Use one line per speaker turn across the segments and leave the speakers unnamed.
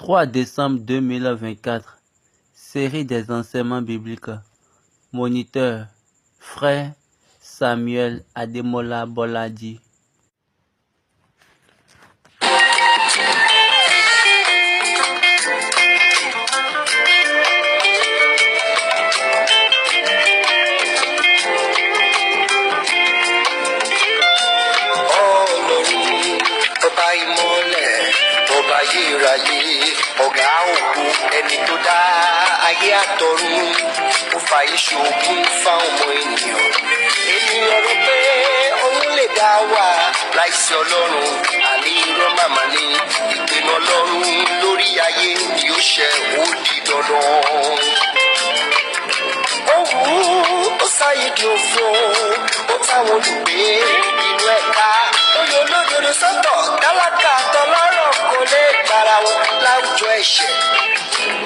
3 décembre 2024, série des enseignements bibliques. Moniteur, frère Samuel Ademola Boladi.
Ọ̀gá òkú ẹni tó dá ayé àtọ̀run ó fa ìṣògùn fáwọn ọmọ ènìyàn. Ènìyàn rò pé òun lè dá wà láìsí Ọlọ́run, àní irọ́ màmá ni ìpinnu Ọlọ́run lórí ayé ni ó ṣẹ ó di dandan. Ó wù ú ó sáyé di òfo ó táwọn olùgbé inú ẹ̀ka oyè olódodo sọ́tọ̀ tálákà tọlọ́rọ̀ kò lè gbára wọn láwùjọ ẹ̀ṣẹ̀.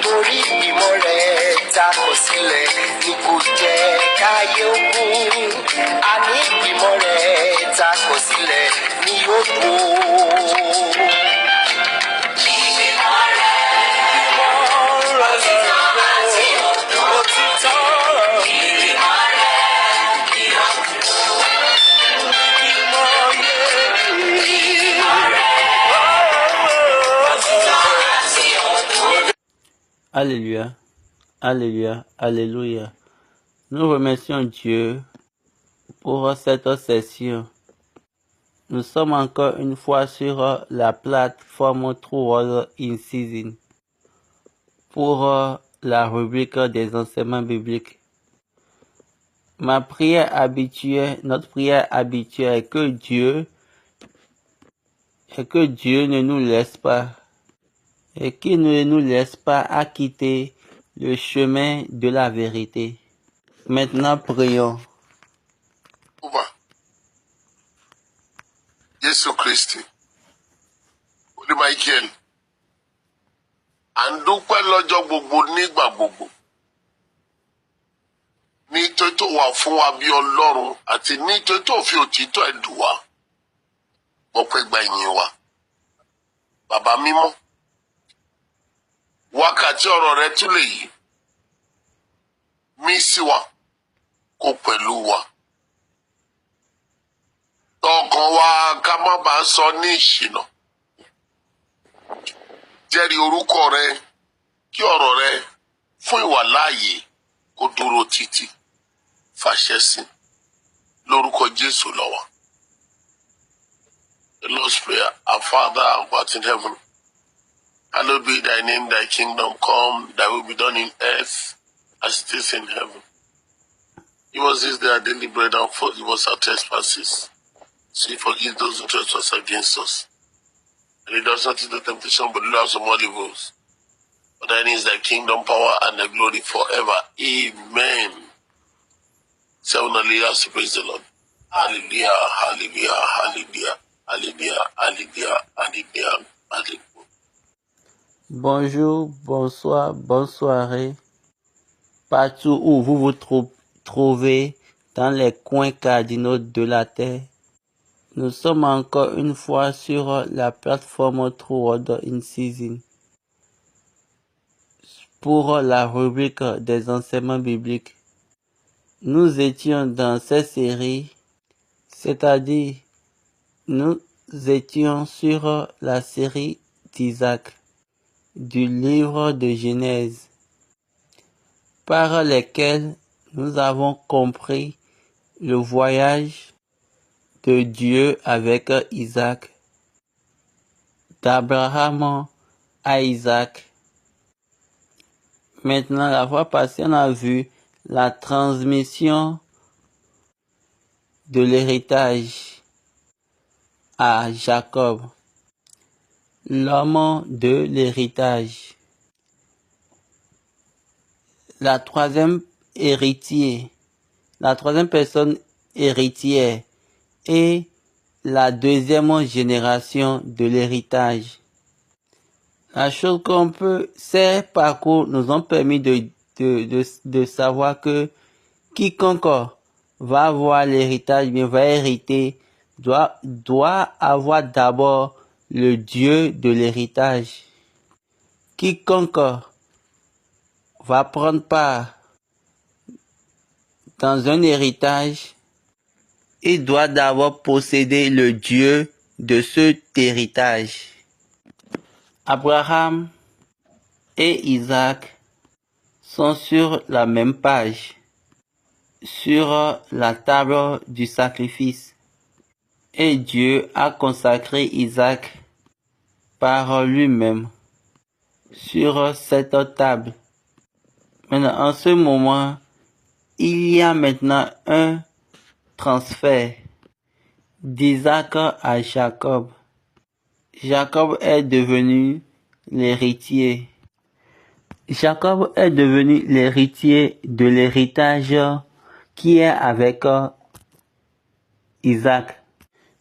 Torí ìgbìmọ̀ rẹ̀ ta kọ̀ sílẹ̀ ni kò jẹ́ káyé ogun. Àní ìgbìmọ̀ rẹ̀ ta kọ̀ sílẹ̀ ni yóò tó.
Alléluia, alléluia, alléluia. Nous remercions Dieu pour cette session. Nous sommes encore une fois sur la plateforme True Word in Season pour la rubrique des enseignements bibliques. Ma prière habituelle, notre prière habituelle est que Dieu ne nous laisse pas et qu'il ne nous laisse pas à quitter le chemin de la vérité. Maintenant, prions.
Jésù Kristi, Olú Michael, à ń dúpẹ́ lọ́jọ́ gbogbo nígbà gbogbo. Nítorí tó wà fún wa bí Ọlọ́run àti nítorí tó fi òtítọ́ ẹ̀dùn wa. Ọpẹ́ gba ìyìn wa. Bàbá mímọ́, wákàtí ọ̀rọ̀ rẹ tún lè yí. Mí sí wa, kó pẹ̀lú wa. Tọkàn wa ká má bàa sọ ní ìṣìnà. Jẹ́rìí orúkọ rẹ kí ọ̀rọ̀ rẹ fún ìwàláàyè kó dúró títí. Fàṣẹ sí lórúkọ Jésù lọ́wọ́. The Lord's Prayer. Our Father who art in heaven, hallowed be thy name, thy kingdom come, thy will be done in earth as it is in heaven. Give us this day our daily bread and forgive us our trespasses. So we forgive those who trespass against us. And lead us not into temptation, but deliver us from all evils. For thine is thy kingdom, power, and the glory forever. Amen. Seven hallelujah, so praise the Lord. Hallelujah, hallelujah, hallelujah, hallelujah, hallelujah, hallelujah, hallelujah.
Bonjour, bonsoir, bonne soirée. Partout où vous vous trouvez dans les coins cardinaux de la terre. Nous sommes encore une fois sur la plateforme True Word in Season pour la rubrique des enseignements bibliques. Nous étions dans cette série, c'est-à-dire nous étions sur la série d'Isaac du livre de Genèse, par lesquels nous avons compris le voyage de Dieu avec Isaac, d'Abraham à Isaac. Maintenant, la fois passée, on a vu la transmission de l'héritage à Jacob, l'homme de l'héritage. La troisième personne héritière et la deuxième génération de l'héritage. La chose qu'on peut, ces parcours nous ont permis de savoir que quiconque va avoir l'héritage, bien va hériter, doit avoir d'abord le Dieu de l'héritage. quiconque va prendre part dans un héritage, il doit d'abord posséder le Dieu de cet héritage. Abraham et Isaac sont sur la même page, sur la table du sacrifice. Et Dieu a consacré Isaac par lui-même sur cette table. Maintenant, en ce moment, il y a maintenant un transfert d'Isaac à Jacob. Jacob est devenu l'héritier. Jacob est devenu l'héritier de l'héritage qui est avec Isaac.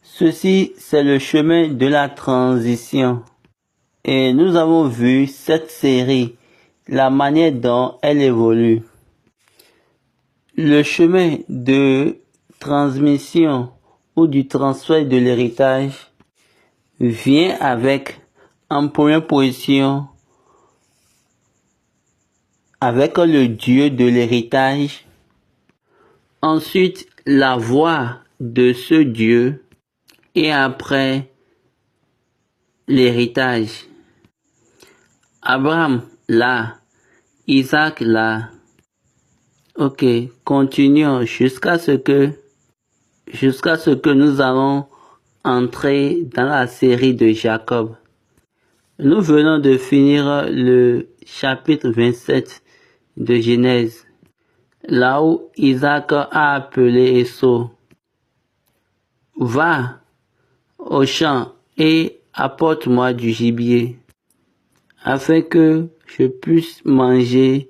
Ceci, c'est le chemin de la transition. Et nous avons vu cette série, la manière dont elle évolue. Le chemin de transmission ou du transfert de l'héritage vient avec, en première position, avec le Dieu de l'héritage. Ensuite, la voix de ce Dieu. Et après, l'héritage. Abraham, là. Isaac, là. Ok, continuons jusqu'à ce que nous allons entrer dans la série de Jacob. Nous venons de finir le chapitre 27 de Genèse, là où Isaac a appelé Esau. Va au champ et apporte-moi du gibier, afin que je puisse manger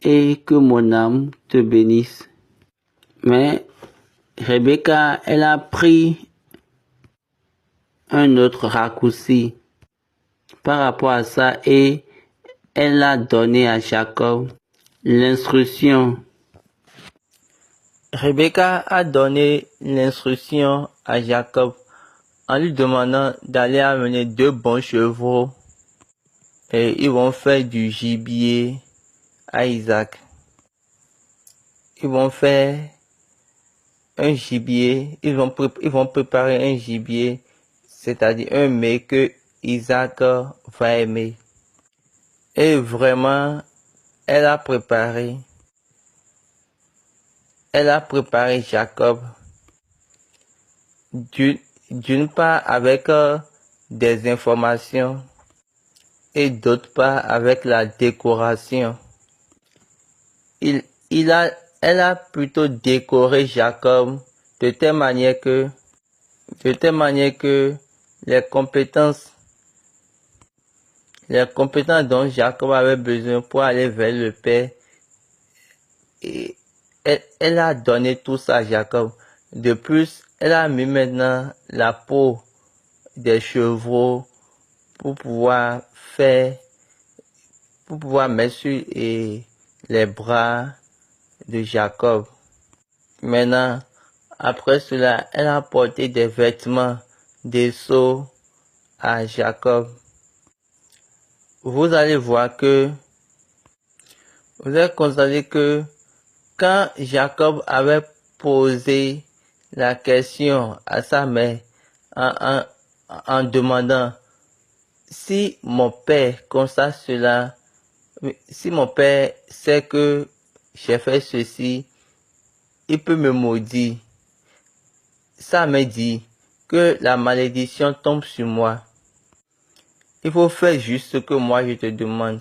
et que mon âme te bénisse. Mais Rebecca, elle a pris un autre raccourci par rapport à ça et elle a donné à Jacob l'instruction. Rebecca a donné l'instruction à Jacob en lui demandant d'aller amener 2 bons chevaux et ils vont faire du gibier à Isaac. Ils vont faire un gibier, ils vont préparer un gibier, c'est-à-dire un mets que Isaac va aimer. Et vraiment, elle a préparé Jacob d'une part avec des informations et d'autre part avec la décoration. Elle a plutôt décoré Jacob de telle manière que les compétences dont Jacob avait besoin pour aller vers le Père, et elle a donné tout ça à Jacob. De plus, elle a mis maintenant la peau des chevaux pour pouvoir mettre sur les bras de Jacob. Maintenant, après cela, elle a porté des vêtements d'Esau à Jacob. Vous allez constater que quand Jacob avait posé la question à sa mère en demandant si mon père constate cela, si mon père sait que j'ai fait ceci, il peut me maudire. Sa mère dit que la malédiction tombe sur moi. Il faut faire juste ce que moi je te demande.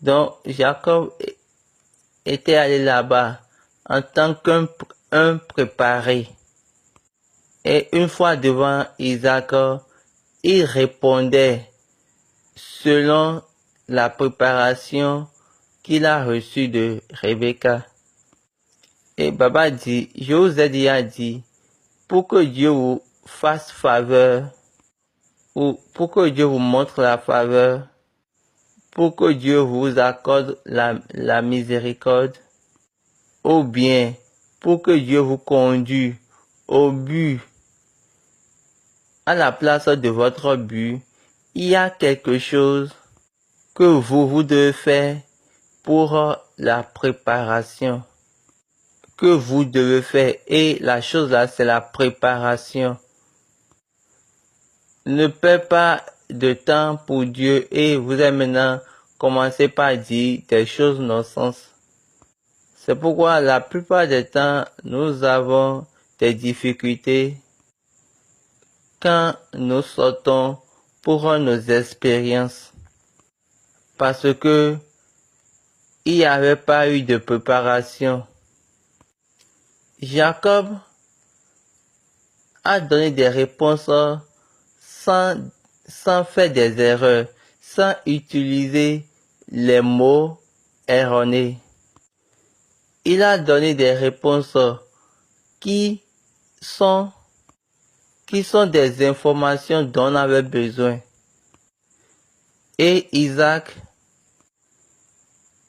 Donc Jacob était allé là-bas en tant qu'un préparé. Et une fois devant Isaac, il répondait selon la préparation qu'il a reçue de Rebecca. Et Baba dit, je vous ai déjà dit, pour que Dieu vous fasse faveur, ou pour que Dieu vous montre la faveur, pour que Dieu vous accorde la miséricorde, ou bien pour que Dieu vous conduise au but, à la place de votre but, il y a quelque chose que vous devez faire pour la préparation. Que vous devez faire. Et la chose là, c'est la préparation. Ne perds pas de temps pour Dieu et vous allez maintenant commencer par dire des choses non-sens. C'est pourquoi la plupart des temps, nous avons des difficultés quand nous sortons pour nos expériences. Parce que il n'y avait pas eu de préparation. Jacob a donné des réponses sans faire des erreurs, sans utiliser les mots erronés. Il a donné des réponses qui sont des informations dont on avait besoin. Et Isaac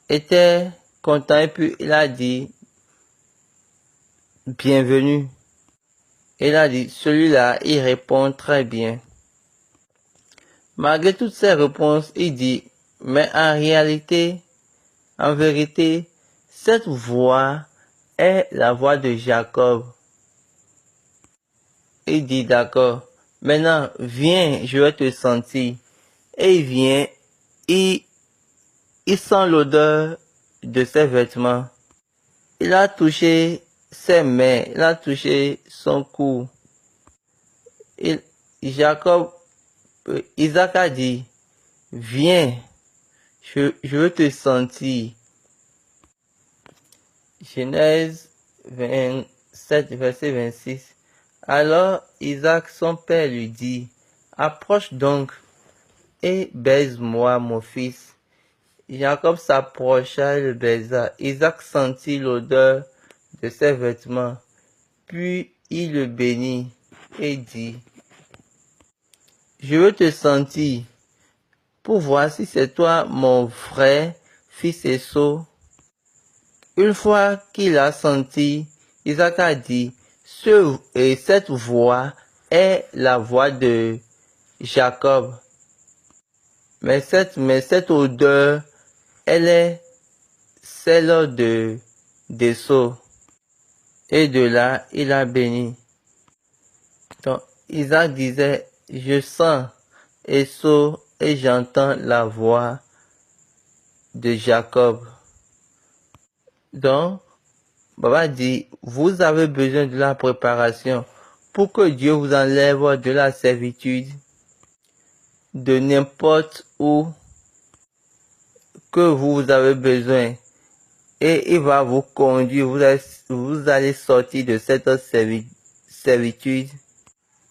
était content et puis il a dit bienvenue. Il a dit celui-là, il répond très bien. Malgré toutes ces réponses, il dit mais en réalité, en vérité, cette voix est la voix de Jacob. Il dit d'accord, maintenant viens, je vais te sentir. Et il vient, il sent l'odeur de ses vêtements. Il a touché ses mains, il a touché son cou. Isaac a dit, viens, je veux te sentir. Genèse 27, verset 26. Alors Isaac, son père, lui dit, approche donc et baise-moi, mon fils. Jacob s'approcha et le baisa. Isaac sentit l'odeur de ses vêtements. Puis il le bénit et dit, je veux te sentir pour voir si c'est toi mon vrai fils Esau. Une fois qu'il a senti, Isaac a dit, cette voix est la voix de Jacob. Mais cette odeur, elle est celle d'Esau. Et de là, il a béni. Donc, Isaac disait, je sens Esau et j'entends la voix de Jacob. Donc, Baba dit, vous avez besoin de la préparation pour que Dieu vous enlève de la servitude, de n'importe où que vous avez besoin. Et il va vous conduire, vous allez sortir de cette servitude.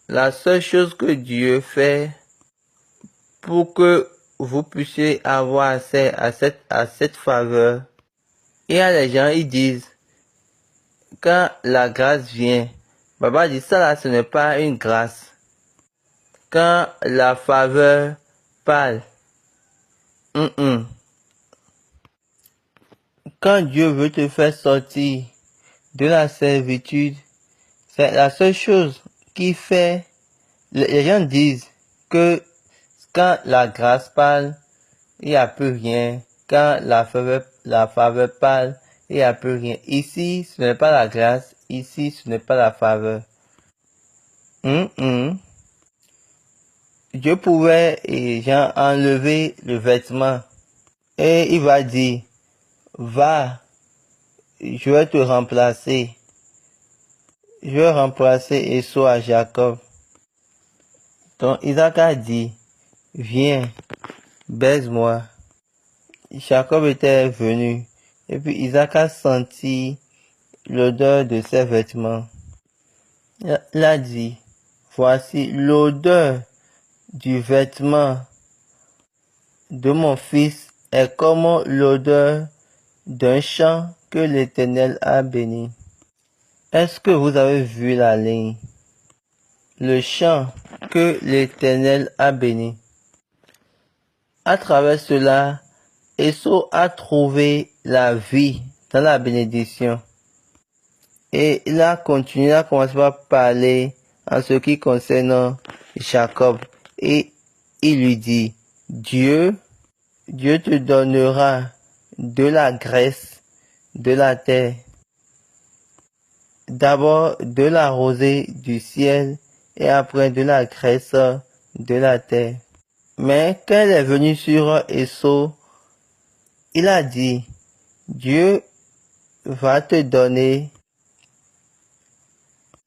La seule chose que Dieu fait pour que vous puissiez avoir accès à cette faveur. Il y a des gens, ils disent, quand la grâce vient, Baba dit ça là, ce n'est pas une grâce. Quand la faveur parle, quand Dieu veut te faire sortir de la servitude, c'est la seule chose qui fait. Les gens disent que quand la grâce parle, il n'y a plus rien. Quand la faveur parle, il n'y a plus rien. Ici, ce n'est pas la grâce. Ici, ce n'est pas la faveur. Dieu pouvait enlever le vêtement. Et il va dire, va, je vais te remplacer. Je vais remplacer Esau à Jacob. Donc Isaac a dit, viens, baise-moi. Jacob était venu. Et puis Isaac a senti l'odeur de ses vêtements. Il a dit, voici l'odeur du vêtement de mon fils est comme l'odeur d'un champ que l'Éternel a béni. Est-ce que vous avez vu la ligne? Le champ que l'Éternel a béni. À travers cela, Esau a trouvé la vie dans la bénédiction. Et il a continué à commencer par parler en ce qui concerne Jacob. Et il lui dit, Dieu te donnera de la graisse de la terre, d'abord de la rosée du ciel et après de la graisse de la terre. Mais quand elle est venue sur Ésaü, il a dit, Dieu va te donner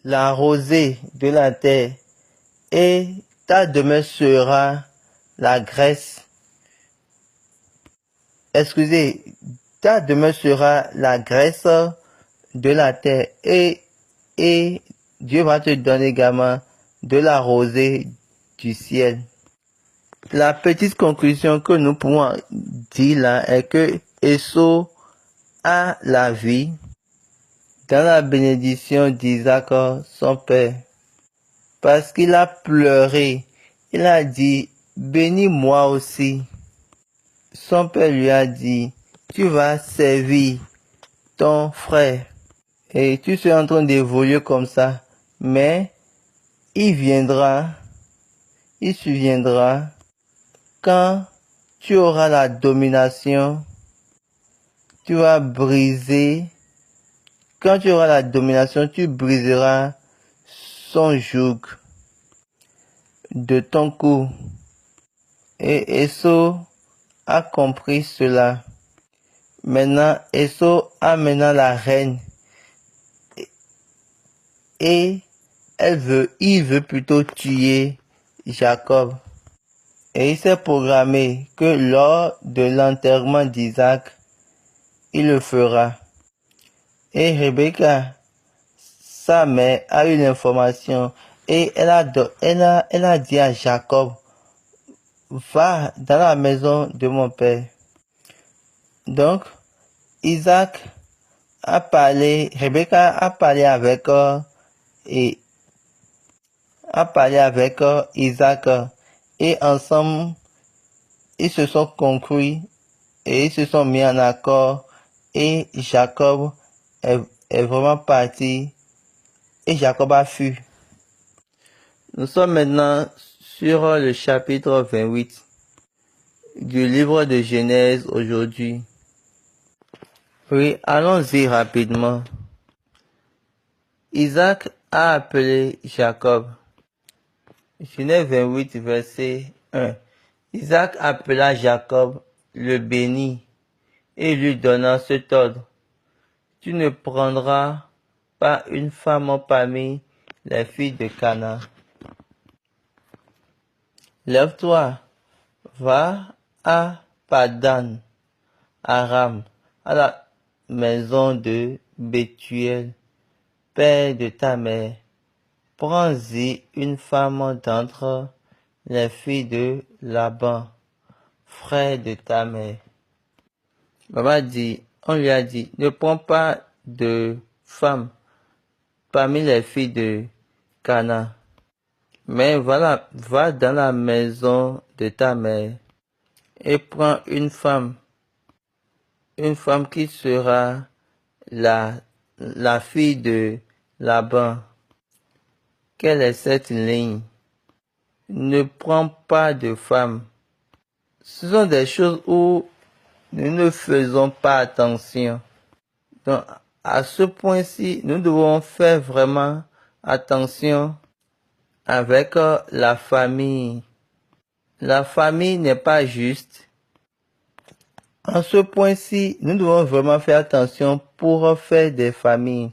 la rosée de la terre et ta demeure sera la graisse. Ta demeure sera la graisse de la terre et Dieu va te donner également de la rosée du ciel. La petite conclusion que nous pouvons dire là est que Ésaü a la vie dans la bénédiction d'Isaac, son père, parce qu'il a pleuré. Il a dit, bénis-moi aussi. Son père lui a dit, tu vas servir ton frère. Et tu seras en train d'évoluer comme ça. Mais il surviendra quand tu auras la domination. Tu vas briser. Quand tu auras la domination, tu briseras son joug de ton cou. Et Ésaü a compris cela. Maintenant, Ésaü a maintenant la reine. Et il veut plutôt tuer Jacob. Et il s'est programmé que lors de l'enterrement d'Isaac, il le fera. Et Rebecca, sa mère, a eu l'information et elle a dit à Jacob, va dans la maison de mon père. Donc, Rebecca a parlé avec Isaac et ensemble, ils se sont conclus et ils se sont mis en accord et Jacob est vraiment parti et Jacob a fui. Nous sommes maintenant sur le chapitre 28 du livre de Genèse aujourd'hui. Oui, allons-y rapidement. Isaac a appelé Jacob. Genèse 28, verset 1. Isaac appela Jacob, le bénit, et lui donna cet ordre. Tu ne prendras pas une femme parmi les filles de Canaan. Lève-toi, va à Padan Aram, à la maison de Bethuel, père de ta mère. Prends-y une femme d'entre les filles de Laban, frère de ta mère. On lui a dit, ne prends pas de femme parmi les filles de Canaan, mais va dans la maison de ta mère et prends une femme qui sera la fille de Laban. Quelle est cette ligne? Ne prends pas de femme. Ce sont des choses où nous ne faisons pas attention. Donc, à ce point-ci, nous devons faire vraiment attention avec la famille. La famille n'est pas juste. En ce point-ci, nous devons vraiment faire attention pour faire des familles.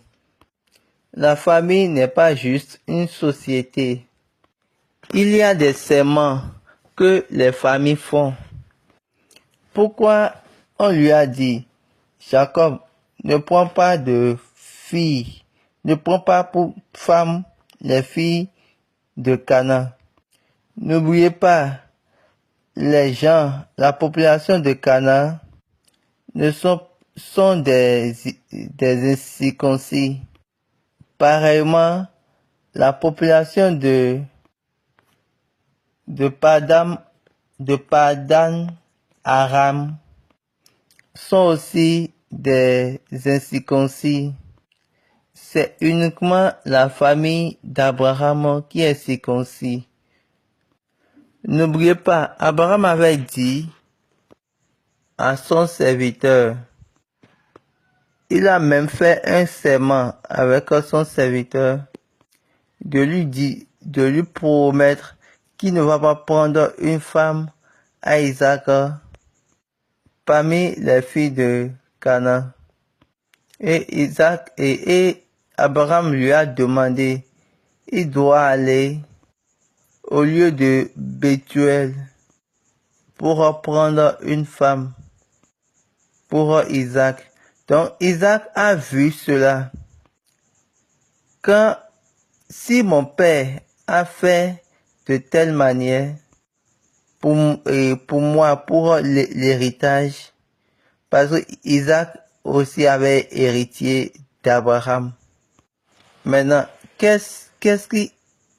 La famille n'est pas juste une société. Il y a des serments que les familles font. Pourquoi on lui a dit, Jacob, ne prends pas de filles, ne prends pas pour femme les filles de Canaan. N'oubliez pas, les gens, la population de Canaan sont des incirconcis. Pareillement, la population de Padan Aram sont aussi des incirconcis. C'est uniquement la famille d'Abraham qui est circoncis. N'oubliez pas, Abraham avait dit à son serviteur, il a même fait un serment avec son serviteur de lui promettre qu'il ne va pas prendre une femme à Isaac parmi les filles de Canaan. Et Abraham lui a demandé, il doit aller au lieu de Bethuel pour prendre une femme pour Isaac. Donc Isaac a vu cela. Si mon père a fait de telle manière pour moi, pour l'héritage, parce que Isaac aussi avait héritier d'Abraham. Maintenant, qu'est-ce qui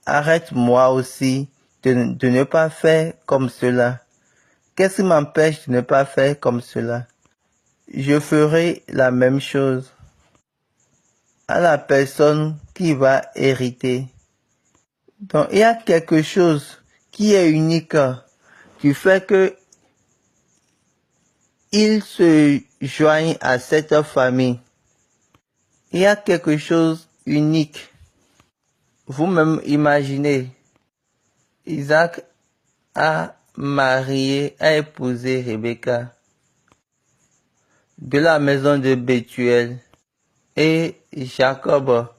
arrête moi aussi de ne pas faire comme cela? Qu'est-ce qui m'empêche de ne pas faire comme cela? Je ferai la même chose à la personne qui va hériter. Donc, il y a quelque chose qui est unique, qui fait que il se joignent à cette famille. Il y a quelque chose unique. Vous-même imaginez, Isaac a épousé Rebecca de la maison de Bethuel et Jacob,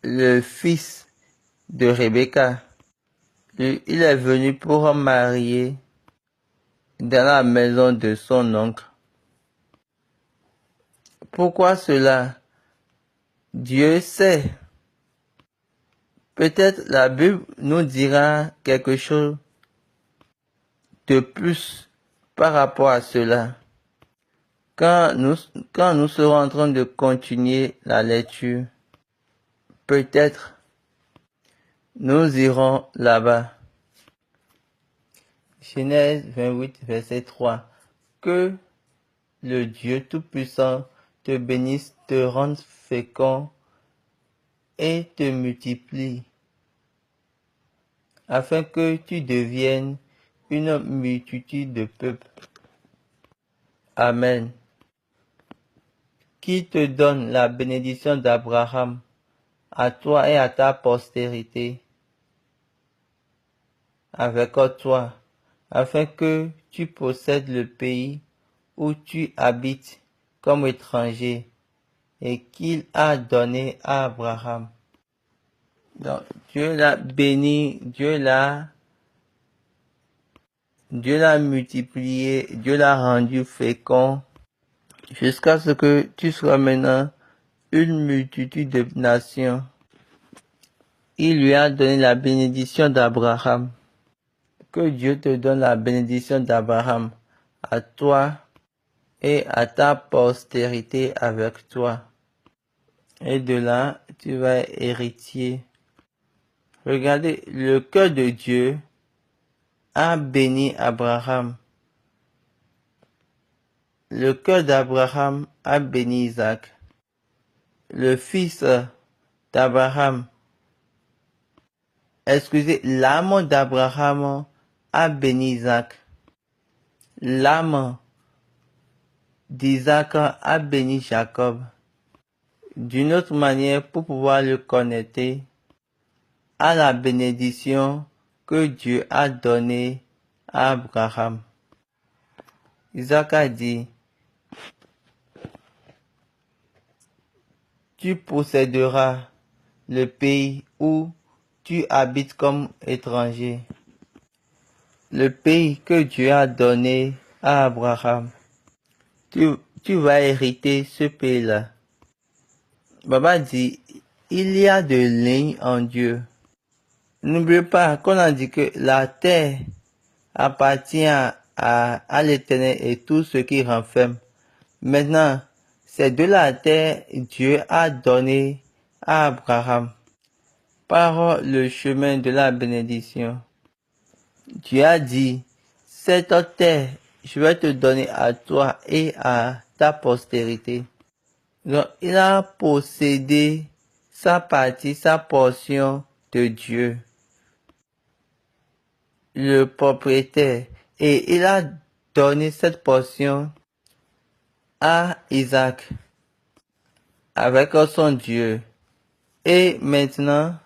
le fils de Rebecca, il est venu pour marier dans la maison de son oncle. Pourquoi cela? Dieu sait. Peut-être la Bible nous dira quelque chose de plus par rapport à cela. Quand nous serons en train de continuer la lecture, peut-être nous irons là-bas. Genèse 28, verset 3. Que le Dieu Tout-Puissant te bénisse, te rende fécond et te multiplie, afin que tu deviennes une multitude de peuples. Amen. Qui te donne la bénédiction d'Abraham à toi et à ta postérité avec toi, afin que tu possèdes le pays où tu habites comme étranger et qu'il a donné à Abraham. Donc, Dieu l'a béni, Dieu l'a multiplié, Dieu l'a rendu fécond, jusqu'à ce que tu sois maintenant une multitude de nations. Il lui a donné la bénédiction d'Abraham. Que Dieu te donne la bénédiction d'Abraham à toi et à ta postérité avec toi. Et de là, tu vas être héritier. Regardez, le cœur de Dieu a béni Abraham. Le cœur d'Abraham a béni Isaac. Le fils d'Abraham, l'âme d'Abraham a béni Isaac. L'âme d'Isaac a béni Jacob. D'une autre manière, pour pouvoir le connecter à la bénédiction que Dieu a donnée à Abraham. Isaac a dit, tu posséderas le pays où tu habites comme étranger. Le pays que Dieu a donné à Abraham. Tu vas hériter ce pays-là. Baba dit, il y a de lignes en Dieu. N'oubliez pas qu'on a dit que la terre appartient à l'Éternel et tout ce qui renferme. Maintenant, c'est de la terre Dieu a donné à Abraham par le chemin de la bénédiction. Dieu a dit, cette terre, je vais te donner à toi et à ta postérité. Donc, il a possédé sa partie, sa portion de Dieu. le propriétaire, et il a donné cette portion à Isaac avec son Dieu. Et maintenant,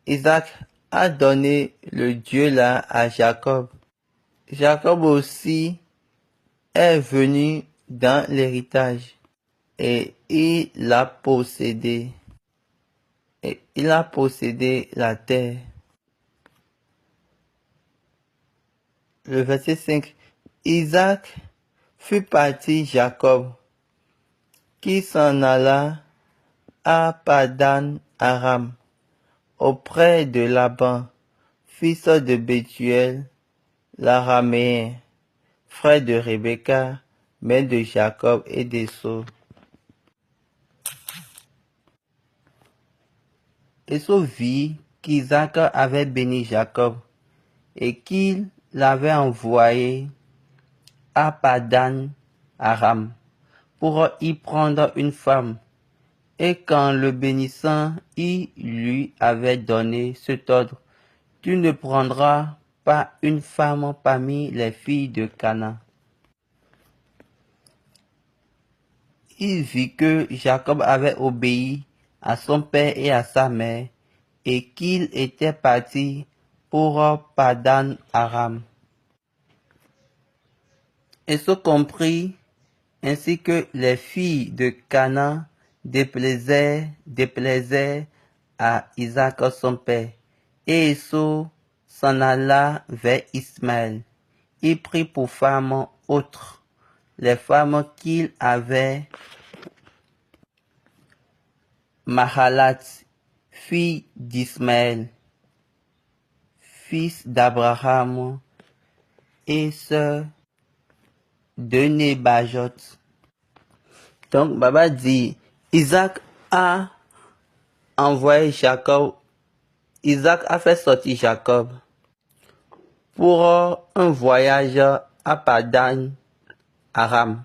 Isaac a donné le Dieu là à Jacob. Jacob aussi est venu dans l'héritage et il a possédé. Et il a possédé la terre. Le verset 5. Isaac fut parti Jacob, qui s'en alla à Padan Aram, auprès de Laban, fils de Bethuel, l'araméen, frère de Rebecca, mère de Jacob et d'Esau. Esau vit qu'Isaac avait béni Jacob et qu'il l'avait envoyé à Padan Aram pour y prendre une femme. Et qu'en le bénissant, il lui avait donné cet ordre: tu ne prendras pas une femme parmi les filles de Canaan. Il vit que Jacob avait obéi à son père et à sa mère, et qu'il était parti pour Padan Aram. Esau comprit ainsi que les filles de Canaan déplaisaient à Isaac son père. Et Esau s'en alla vers Ismaël. Il prit pour femme autre les femmes qu'il avait: Mahalat, fille d'Ismaël, fils d'Abraham, et sœur de Nebajot. Donc, Baba dit, Isaac a envoyé Jacob, Isaac a fait sortir Jacob pour un voyage à Padan Aram.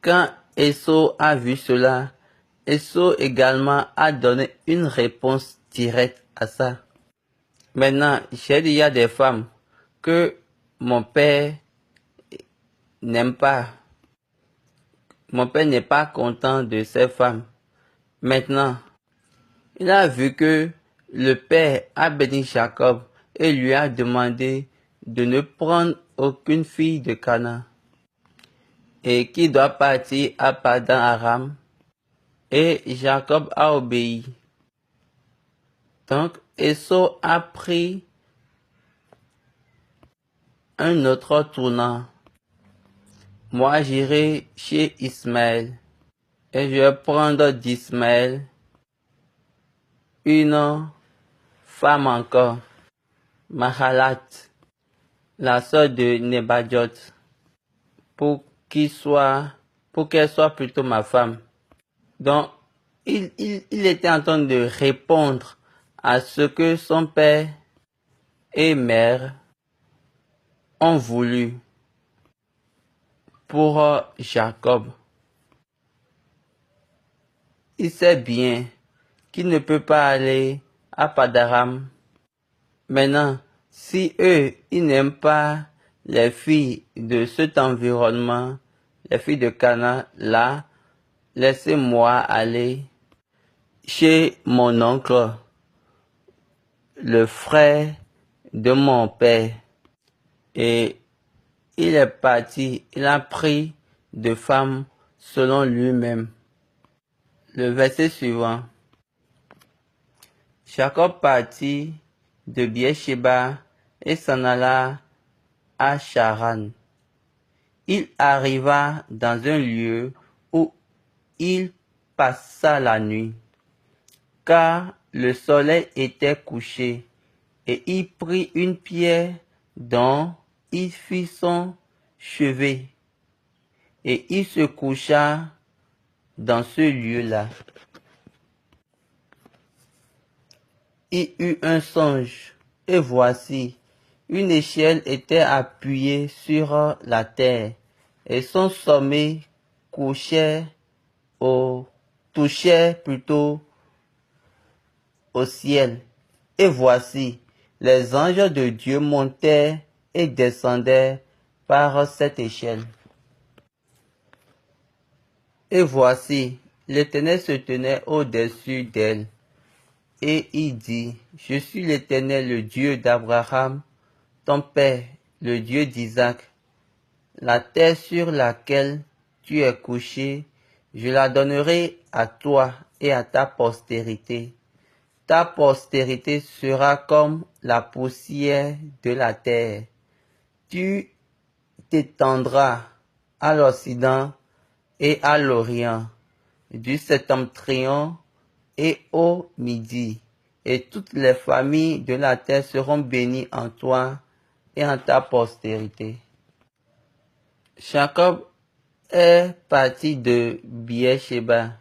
Quand Esau a vu cela, Esau également a donné une réponse directe à ça. Maintenant, j'ai dit, il y a des femmes que mon père n'aime pas. Mon père n'est pas content de ces femmes. Maintenant, il a vu que le père a béni Jacob et lui a demandé de ne prendre aucune fille de Canaan et qu'il doit partir à Padan Aram. Et Jacob a obéi. Donc, Esau a pris un autre tournant. Moi, j'irai chez Ismaël et je vais prendre d'Ismaël une femme encore, Mahalat, la sœur de Nebajot, pour qu'elle soit plutôt ma femme. Donc, il était en train de répondre à ce que son père et mère ont voulu pour Jacob. Il sait bien qu'il ne peut pas aller à Padaram. Maintenant, si eux, ils n'aiment pas les filles de cet environnement, les filles de Canaan, là, laissez-moi aller chez mon oncle, le frère de mon père. Et il est parti, il a pris de femmes selon lui-même. Le verset suivant. Jacob partit de Beersheba et s'en alla à Charan. Il arriva dans un lieu où il passa la nuit, car le soleil était couché, et il prit une pierre dont il fit son chevet, et il se coucha dans ce lieu-là. Il eut un songe, et voici, une échelle était appuyée sur la terre, et son sommet touchait plutôt au ciel. Et voici, les anges de Dieu montaient et descendaient par cette échelle. Et voici, l'Éternel se tenait au-dessus d'elle. Et il dit, je suis l'Éternel, le Dieu d'Abraham, ton père, le Dieu d'Isaac. La terre sur laquelle tu es couché, je la donnerai à toi et à ta postérité. Ta postérité sera comme la poussière de la terre. Tu t'étendras à l'Occident et à l'Orient, du septentrion et au midi, et toutes les familles de la terre seront bénies en toi et en ta postérité. Jacob est parti de Beersheba.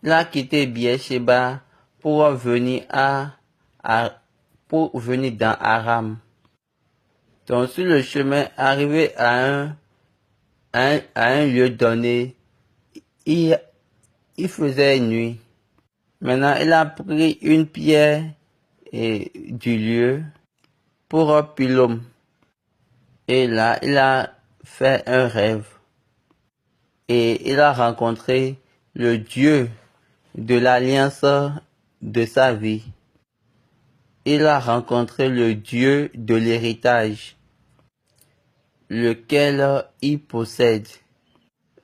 Il a quitté Beersheba pour venir dans Aram. Donc sur le chemin, arrivé à un lieu donné, il faisait nuit. Maintenant, il a pris une pierre du lieu pour un pylône. Et là, il a fait un rêve. Et il a rencontré le Dieu de l'alliance de sa vie. Il a rencontré le Dieu de l'héritage, lequel il possède.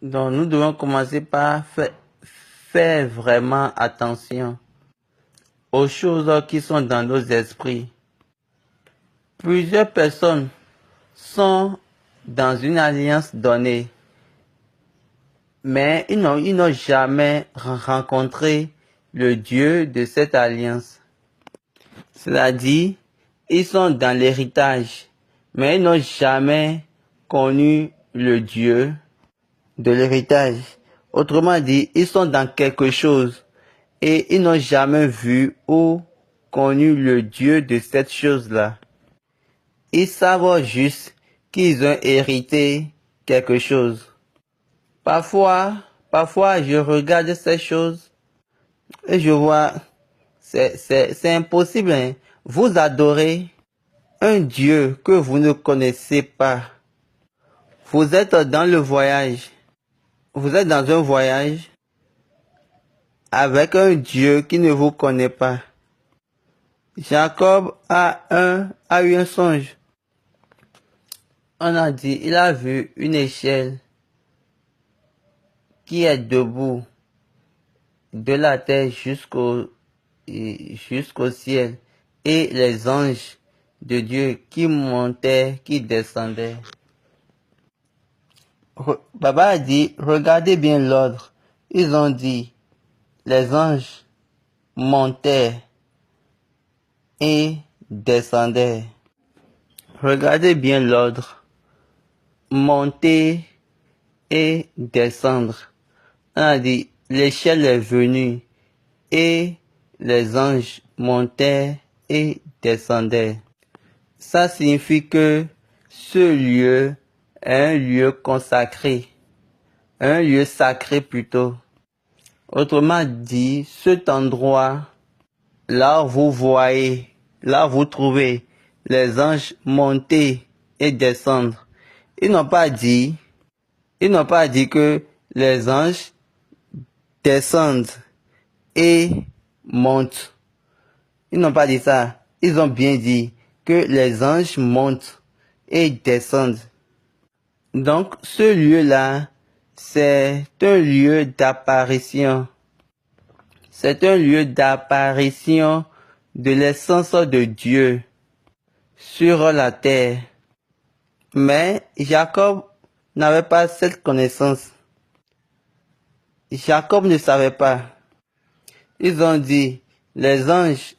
Donc nous devons commencer par faire vraiment attention aux choses qui sont dans nos esprits. Plusieurs personnes sont dans une alliance donnée, mais ils n'ont jamais rencontré le Dieu de cette alliance. C'est-à-dire, ils sont dans l'héritage, mais ils n'ont jamais connu le Dieu de l'héritage. Autrement dit, ils sont dans quelque chose et ils n'ont jamais vu ou connu le Dieu de cette chose-là. Ils savent juste qu'ils ont hérité quelque chose. Parfois, je regarde ces choses et je vois, c'est impossible, hein. Vous adorez un Dieu que vous ne connaissez pas. Vous êtes dans le voyage. Vous êtes dans un voyage avec un Dieu qui ne vous connaît pas. Jacob a eu un songe. On a dit, il a vu une échelle qui est debout de la terre jusqu'au ciel et les anges de Dieu qui montaient, qui descendaient. Baba a dit, regardez bien l'ordre. Ils ont dit, les anges montaient et descendaient. Regardez bien l'ordre. Monter et descendre. On a dit, l'échelle est venue et les anges montaient et descendaient. Ça signifie que ce lieu est un lieu consacré, un lieu sacré plutôt. Autrement dit, cet endroit, là où vous voyez, là où vous trouvez les anges monter et descendre, ils n'ont pas dit que les anges descendent et montent. Ils n'ont pas dit ça. Ils ont bien dit que les anges montent et descendent. Donc, ce lieu-là, c'est un lieu d'apparition. C'est un lieu d'apparition de l'essence de Dieu sur la terre. Mais Jacob n'avait pas cette connaissance. Jacob ne savait pas. Ils ont dit, les anges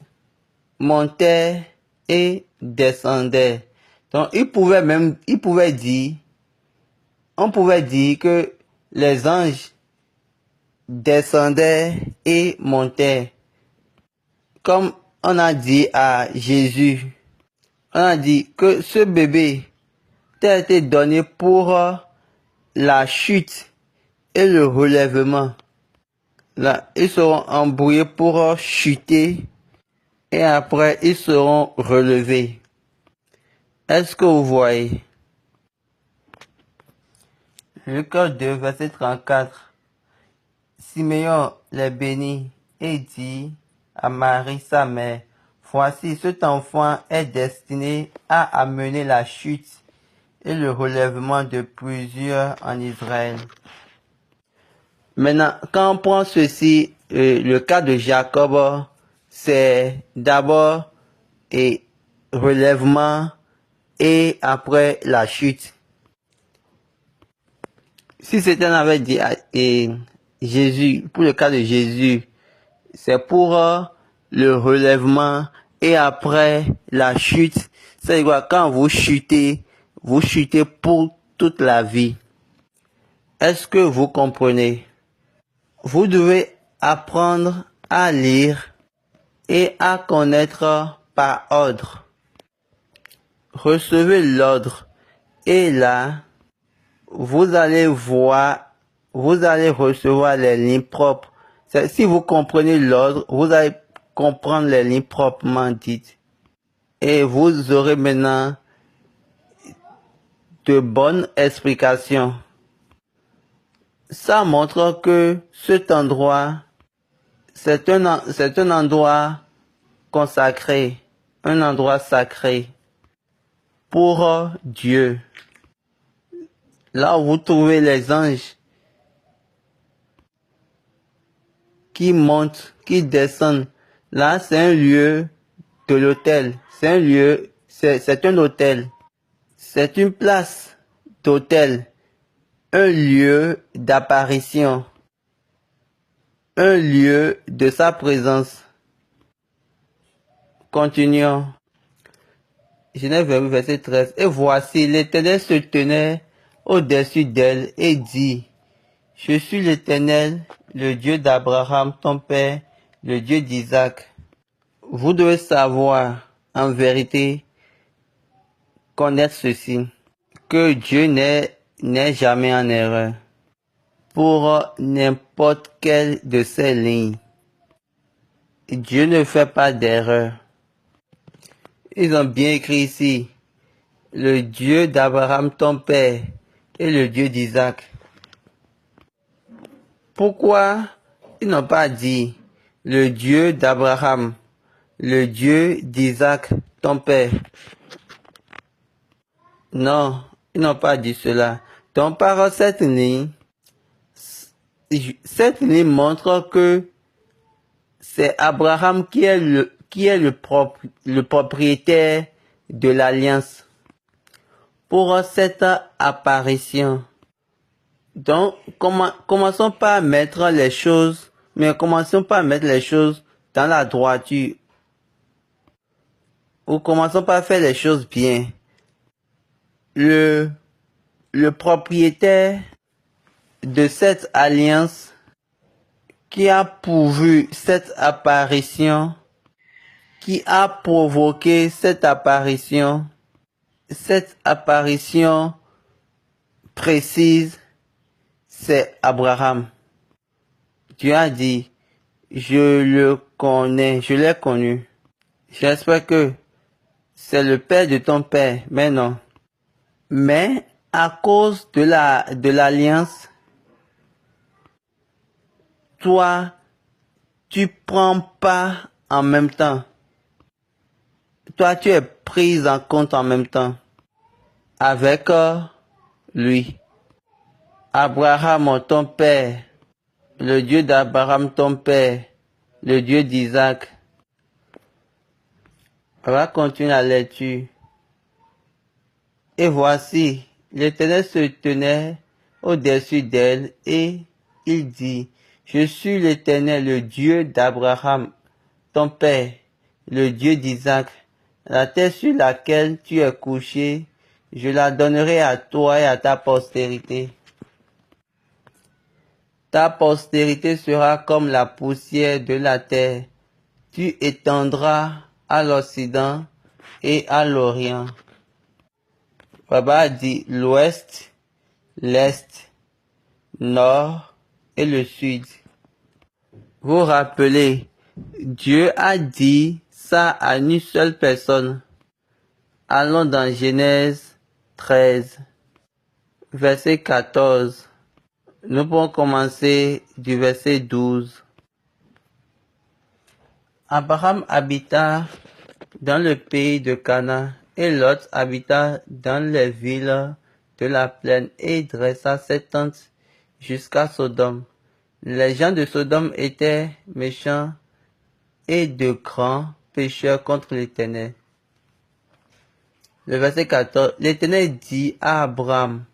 montaient et descendaient. Donc, on pouvait dire que les anges descendaient et montaient. Comme on a dit à Jésus, on a dit que ce bébé t'a été donné pour la chute et le relèvement. Là, ils seront embrouillés pour chuter et après ils seront relevés. Est-ce que vous voyez? Luc 2, verset 34. Simeon les bénit et dit à Marie sa mère, voici cet enfant est destiné à amener la chute et le relèvement de plusieurs en Israël. Maintenant, quand on prend ceci, le cas de Jacob, c'est d'abord et relèvement et après la chute. Si c'était on avait dit Jésus, pour le cas de Jésus, c'est pour le relèvement et après la chute. C'est quoi? Quand vous chutez pour toute la vie. Est-ce que vous comprenez? Vous devez apprendre à lire et à connaître par ordre. Recevez l'ordre et là, vous allez recevoir les lignes propres. Si vous comprenez l'ordre, vous allez comprendre les lignes proprement dites. Et vous aurez maintenant de bonnes explications. Ça montre que cet endroit, c'est un endroit consacré, un endroit sacré pour Dieu. Là où vous trouvez les anges qui montent, qui descendent, là c'est un lieu de l'autel. C'est un lieu, c'est un hôtel. C'est une place d'hôtel. Un lieu d'apparition. Un lieu de sa présence. Continuons. Genèse 28, verset 13. Et voici, l'Éternel se tenait au-dessus d'elle et dit, je suis l'Éternel, le Dieu d'Abraham, ton père, le Dieu d'Isaac. Vous devez savoir, en vérité, connaître ceci, que Dieu n'est jamais en erreur pour n'importe quelle de ces lignes. Dieu ne fait pas d'erreur. Ils ont bien écrit ici, le Dieu d'Abraham ton père et le Dieu d'Isaac. Pourquoi ils n'ont pas dit le Dieu d'Abraham, le Dieu d'Isaac ton père? Non, ils n'ont pas dit cela. Donc par cette ligne montre que c'est Abraham qui est le propriétaire de l'alliance pour cette apparition. Donc, commençons pas à mettre les choses, dans la droiture. Ou commençons pas à faire les choses bien. Le propriétaire de cette alliance qui a pourvu cette apparition, qui a provoqué cette apparition précise, c'est Abraham. Dieu a dit, je le connais, je l'ai connu. J'espère que c'est le père de ton père, mais non. Mais à cause de l'alliance, toi, tu prends pas en même temps. Toi, tu es prise en compte en même temps avec lui. Abraham, ton père, le Dieu d'Abraham, ton père, le Dieu d'Isaac. On va continuer la lecture. Et voici, l'Éternel se tenait au-dessus d'elle et il dit, je suis l'Éternel, le Dieu d'Abraham, ton père, le Dieu d'Isaac. La terre sur laquelle tu es couché, je la donnerai à toi et à ta postérité. Ta postérité sera comme la poussière de la terre. Tu étendras à l'Occident et à l'Orient. Baba dit l'Ouest, l'Est, Nord et le Sud. Vous rappelez, Dieu a dit ça à une seule personne. Allons dans Genèse 13, verset 14. Nous pouvons commencer du verset 12. Abraham habita dans le pays de Canaan, et Lot habita dans les villes de la plaine, et dressa ses tentes jusqu'à Sodome. Les gens de Sodome étaient méchants et de grands pécheurs contre l'Éternel. Le verset 14, l'Éternel dit à Abraham,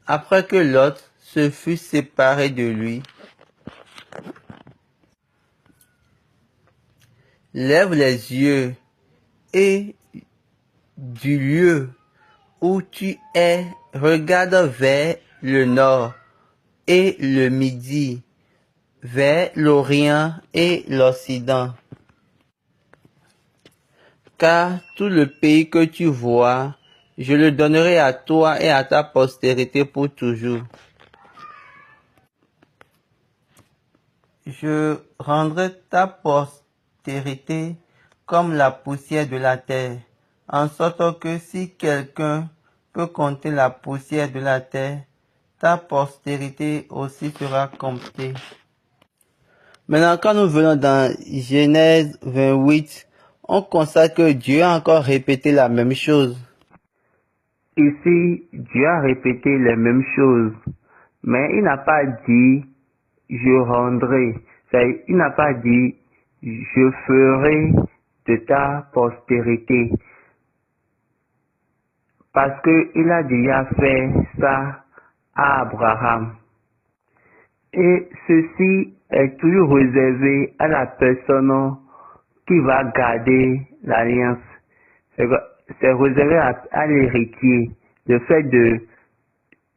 après que Lot se fut séparé de lui, lève les yeux et du lieu où tu es, regarde vers le nord et le midi, vers l'Orient et l'Occident. Car tout le pays que tu vois, je le donnerai à toi et à ta postérité pour toujours. Je rendrai ta postérité comme la poussière de la terre, en sorte que si quelqu'un peut compter la poussière de la terre, ta postérité aussi sera comptée. Maintenant, quand nous venons dans Genèse 28, on constate que Dieu a encore répété la même chose. Ici, Dieu a répété les mêmes choses, mais il n'a pas dit « je rendrai ». Il n'a pas dit « je ferai de ta postérité ». Parce qu'il a déjà fait ça à Abraham. Et ceci est toujours réservé à la personne qui va garder l'alliance. C'est réservé à l'héritier. Le fait de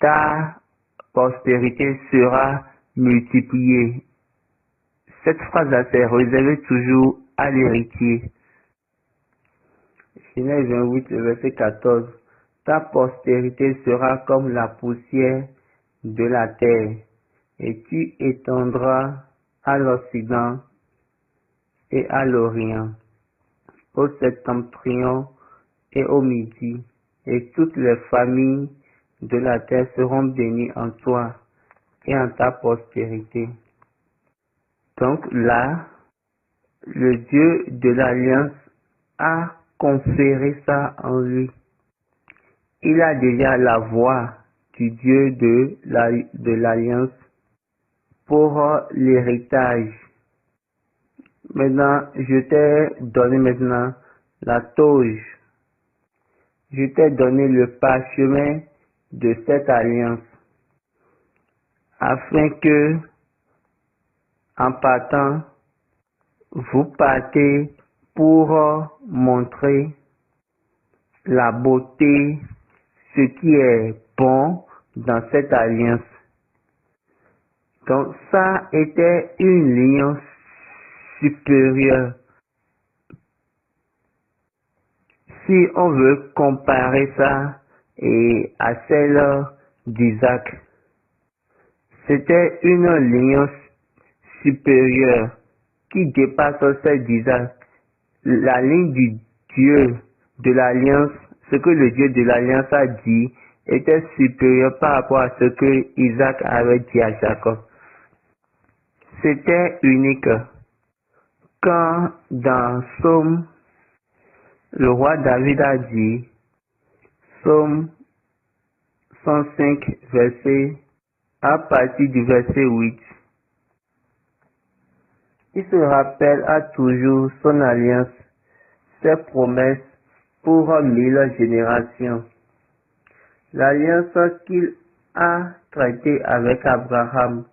ta postérité sera multipliée. Cette phrase-là, c'est réservé toujours à l'héritier. Genèse 28, verset 14. Ta postérité sera comme la poussière de la terre, et tu étendras à l'Occident et à l'Orient, au septentrion et au midi, et toutes les familles de la terre seront bénies en toi et en ta postérité. Donc là, le Dieu de l'Alliance a conféré ça en lui. Il a déjà la voix du Dieu de l'Alliance pour l'héritage. Maintenant, je t'ai donné maintenant la toge. Je t'ai donné le parchemin de cette alliance, afin que, en partant, vous partez pour montrer la beauté, ce qui est bon dans cette alliance. Donc ça était une ligne supérieure. Si on veut comparer ça à celle d'Isaac, c'était une ligne supérieure qui dépasse celle d'Isaac. La ligne du Dieu de l'Alliance, ce que le Dieu de l'Alliance a dit, était supérieur par rapport à ce que Isaac avait dit à Jacob. C'était unique. Quand dans Psaume, le roi David a dit, Psaume 105, verset, à partir du verset 8, il se rappelle à toujours son alliance, ses promesses pour 1000 générations. L'alliance qu'il a traitée avec Abraham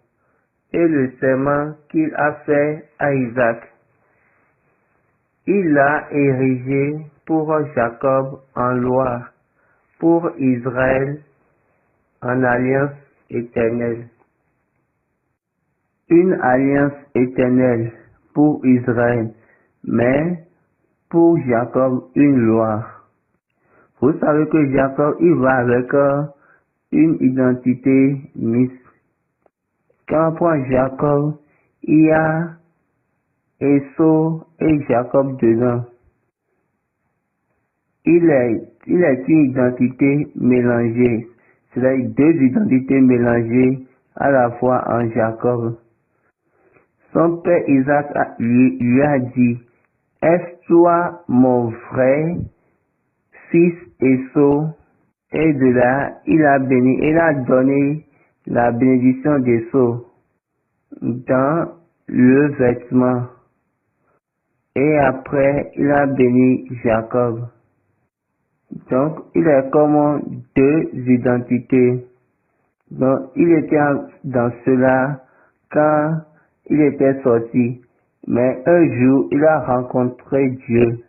et le serment qu'il a fait à Isaac. Il l'a érigé pour Jacob en loi, pour Israël en alliance éternelle. Une alliance éternelle pour Israël, mais pour Jacob une loi. Vous savez que Jacob, il va avec une identité mixte. Quand on prend Jacob, il y a Esau et Jacob dedans. Il est une identité mélangée, c'est-à-dire deux identités mélangées à la fois en Jacob. Son père Isaac lui a dit, est-ce-toi mon vrai fils Esau? Et de là, il a béni, il a donné la bénédiction d'Esau dans le vêtement. Et après, il a béni Jacob. Donc, il est comme deux identités. Donc, il était dans cela quand il était sorti. Mais un jour, il a rencontré Dieu.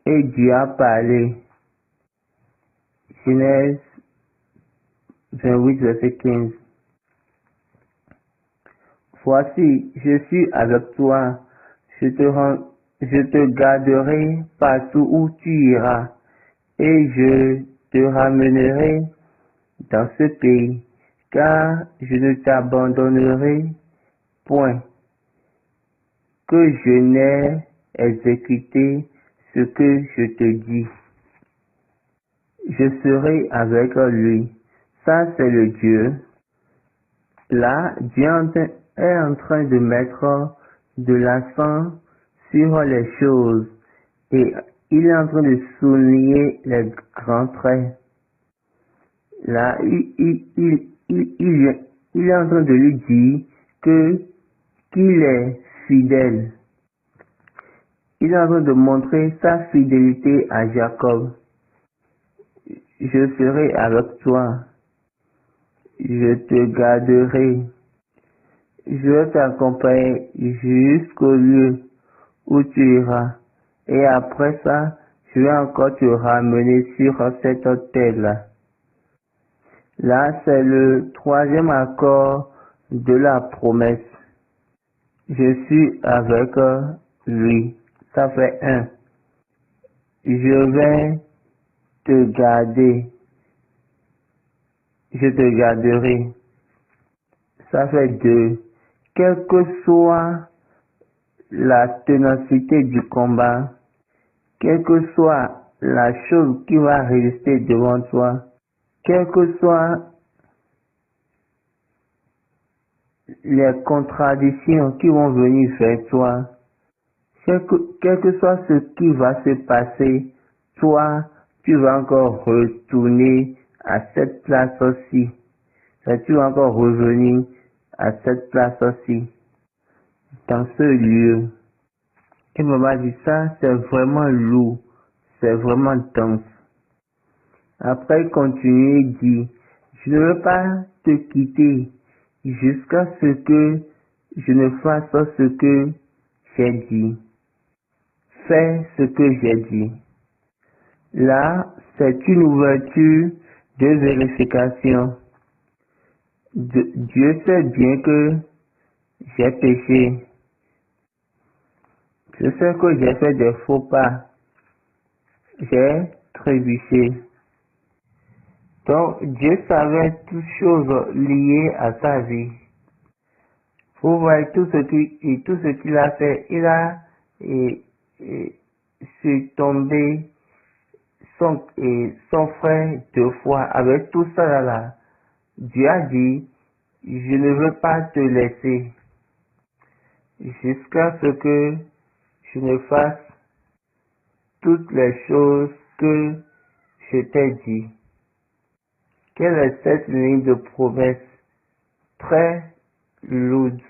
Et Dieu a parlé. Genèse 28, verset 15. Voici, je suis avec toi. Je te garderai partout où tu iras. Et je te ramènerai dans ce pays, car je ne t'abandonnerai point, que je n'ai exécuté ce que je te dis. Je serai avec lui. Ça, c'est le Dieu. Là, Dieu est en train de mettre de l'accent sur les choses et il est en train de souligner les grands traits. Là, il est en train de lui dire qu'il est fidèle. Il est en train de montrer sa fidélité à Jacob. Je serai avec toi. Je te garderai. Je vais t'accompagner jusqu'au lieu où tu iras. Et après ça, je vais encore te ramener sur cette terre-là. Là, c'est le troisième accord de la promesse. Je suis avec lui. Ça fait 1. Je vais te garder. Je te garderai. Ça fait 2. Quelle que soit la ténacité du combat, quelle que soit la chose qui va résister devant toi, quelles que soient les contradictions qui vont venir vers toi, quel que soit ce qui va se passer, toi, tu vas encore retourner à cette place aussi. Tu vas encore revenir à cette place aussi, dans ce lieu. Et maman dit ça, c'est vraiment lourd, c'est vraiment dense. Après, il continue et dit, je ne veux pas te quitter jusqu'à ce que je ne fasse ce que j'ai dit. Fais ce que j'ai dit. Là, c'est une ouverture de vérification. Dieu sait bien que j'ai péché. Je sais que j'ai fait des faux pas. J'ai trébuché. Donc, Dieu savait toutes choses liées à sa vie. Vous voyez tout ce qu'il a fait. Il a tombé son frère 2 fois. Avec tout ça là, Dieu a dit, je ne veux pas te laisser jusqu'à ce que je ne fasse toutes les choses que je t'ai dit. Quelle est cette ligne de promesse très lourde?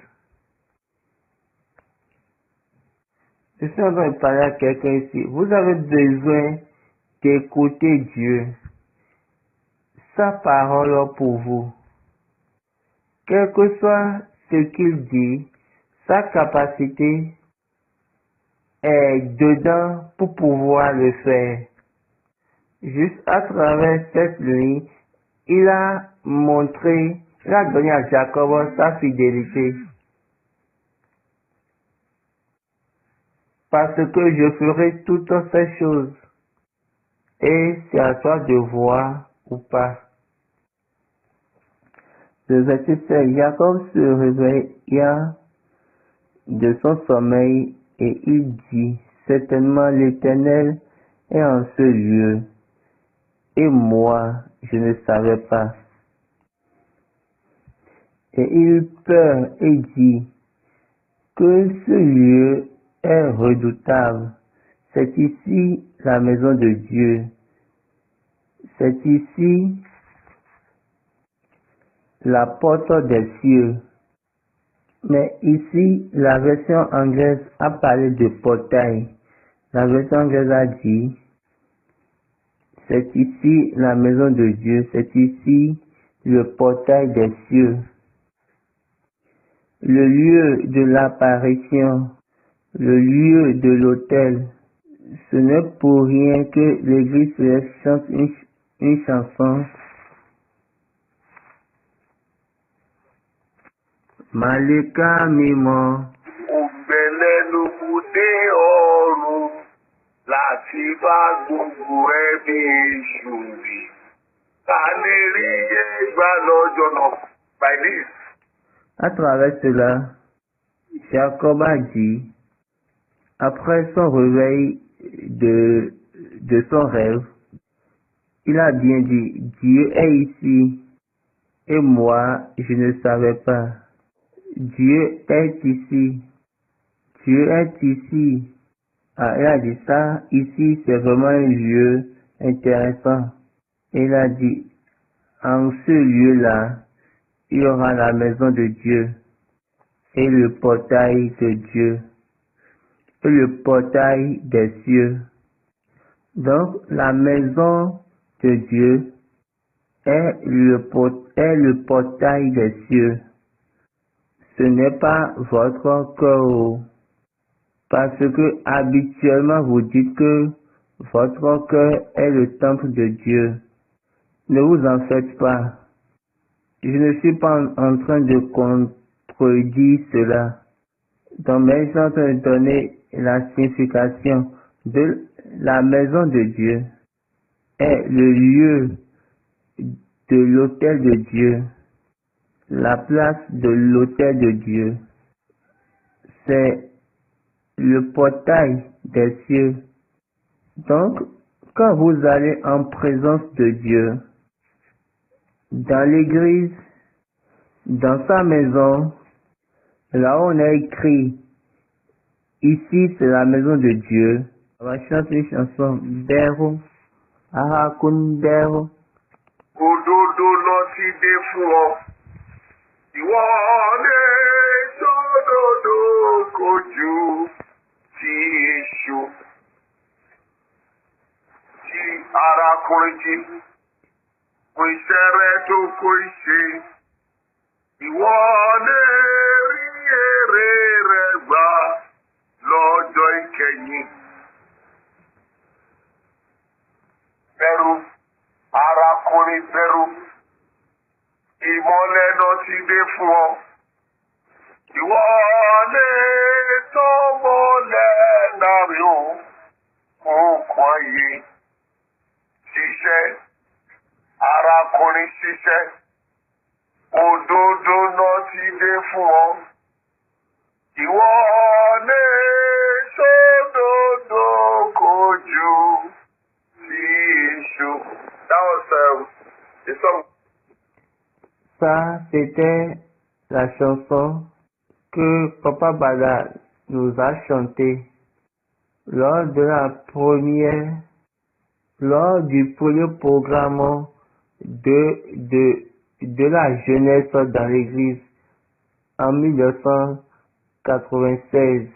Je suis en train de parler à quelqu'un ici. Vous avez besoin d'écouter Dieu, sa parole pour vous. Quel que soit ce qu'il dit, sa capacité est dedans pour pouvoir le faire. Juste à travers cette ligne, il a donné à Jacob sa fidélité. Parce que je ferai toutes ces choses. Et c'est à toi de voir ou pas. Le verset 7, Jacob se réveilla de son sommeil et il dit, certainement l'Éternel est en ce lieu, et moi je ne savais pas. Et il eut peur et dit, que ce lieu est redoutable. C'est ici la maison de Dieu. C'est ici la porte des cieux. Mais ici, la version anglaise a parlé de portail. La version anglaise a dit, c'est ici la maison de Dieu, c'est ici le portail des cieux. Le lieu de l'apparition, le lieu de l'autel. Ce n'est pour rien que l'Église chante une chanson. Malika Mimo.
Ògbẹ́lẹ́nu dé ọ̀run láti bá gbogbo ẹbí èṣù wí. Ká lè rí ìgbà lọ́jọ́ náà. By this.
À travers cela, Jacob a dit, après son réveil de son rêve, il a bien dit, Dieu est ici, et moi, je ne savais pas. Dieu est ici. Dieu est ici. Ah, il a dit ça, ici, c'est vraiment un lieu intéressant. Il a dit, en ce lieu-là, il y aura la maison de Dieu et le portail de Dieu et le portail des cieux. Donc, la maison de Dieu est le portail des cieux. Ce n'est pas votre cœur, parce que habituellement vous dites que votre cœur est le temple de Dieu. Ne vous en faites pas. Je ne suis pas en train de contredire cela. Donc, mais je suis en train de donner la signification de la maison de Dieu est le lieu de l'autel de Dieu, la place de l'autel de Dieu. C'est le portail des cieux. Donc, quand vous allez en présence de Dieu, dans l'église, dans sa maison, là où on a écrit, ici c'est la maison de Dieu, on va chanter une chanson, Bero, Ahakun Bero.
Òdodo lọ sí dé fún ọ. Ìwọ lè sódodo kojú ti èṣù. Tí arákùnrin jí, kò iṣẹ́ rẹ̀ tó kó ìṣe. Ìwọ lè rí èrè rẹ̀ gbà lọ́jọ́ ìkẹyìn. Bẹ̀rù, arákùnrin bẹ̀rù. Ìmọ́lẹ̀ náà ti dé fún ọ. Ìwọ lè tó mọ́lẹ̀ láàrin òkun ayé. Ṣiṣẹ́, arákùnrin ṣiṣẹ́. Òdodo náà ti dé fún ọ. Ìwọ lè sódodo kojú sí èṣù. That was the song.
Ça, c'était la chanson que Papa Bada nous a chantée lors du premier programme de la jeunesse dans l'église en 1996.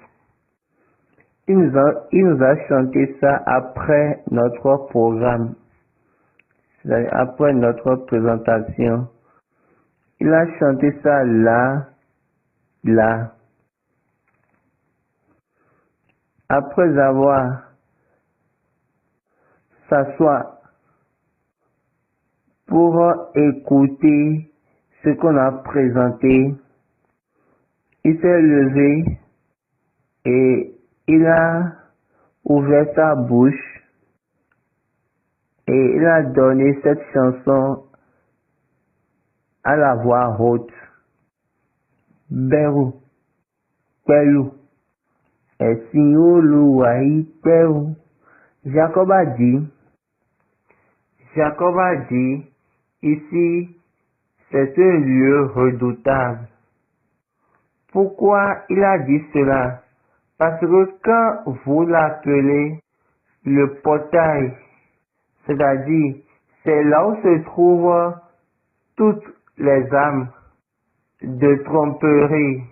Il nous a chanté ça après notre programme, c'est-à-dire après notre présentation. Il a chanté ça là. Après avoir s'asseoir pour écouter ce qu'on a présenté, il s'est levé et il a ouvert sa bouche et il a donné cette chanson à la voix haute. Berou. pẹ̀lú ẹ̀sìn Olúwa yìí pẹ̀lú. Jacob a dit, ici, c'est un lieu redoutable. Pourquoi il a dit cela? Parce que quand vous l'appelez le portail, c'est-à-dire, c'est là où se trouvent toutes les âmes de tromperie,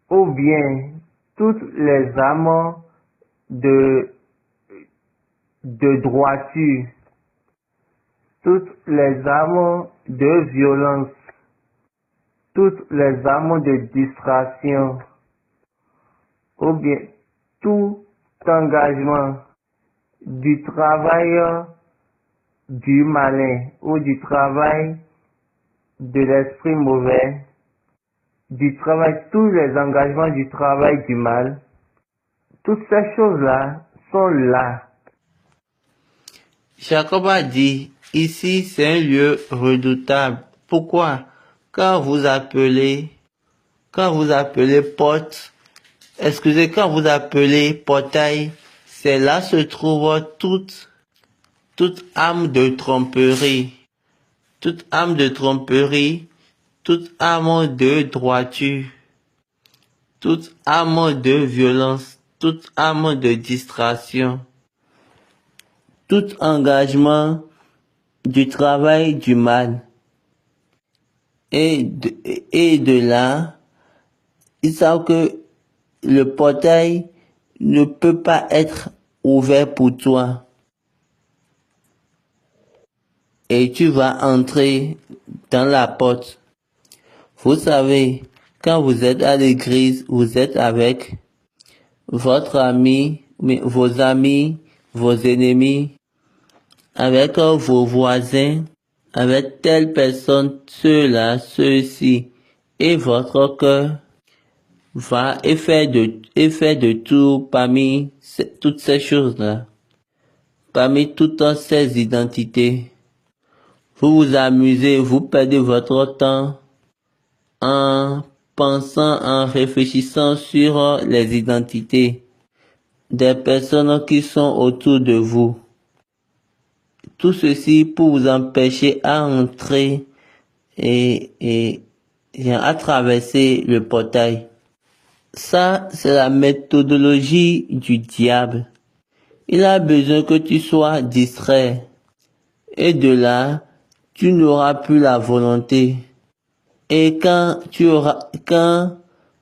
ou bien toutes les âmes de droiture, toutes les âmes de violence, toutes les âmes de distraction, ou bien tout engagement du travail du malin ou du travail de l'esprit mauvais, tous les engagements du travail du mal, toutes ces choses-là sont là. Jacob a dit, ici c'est un lieu redoutable. Pourquoi? Quand vous appelez porte, quand vous appelez portail, c'est là se trouve toute âme de tromperie, toute âme de droiture, toute âme de violence, toute âme de distraction, tout engagement du travail du mal. Et de là, ils savent que le portail ne peut pas être ouvert pour toi. Et tu vas entrer dans la porte. Vous savez, quand vous êtes à l'église, vous êtes avec votre ami, vos amis, vos ennemis, avec vos voisins, avec telle personne, ceux-là, ceux-ci, et votre cœur va et faire de tout parmi toutes ces choses-là, parmi toutes ces identités. Vous vous amusez, vous perdez votre temps en pensant, en réfléchissant sur les identités des personnes qui sont autour de vous. Tout ceci pour vous empêcher à entrer et à traverser le portail. Ça, c'est la méthodologie du diable. Il a besoin que tu sois distrait. Et de là, tu n'auras plus la volonté. Et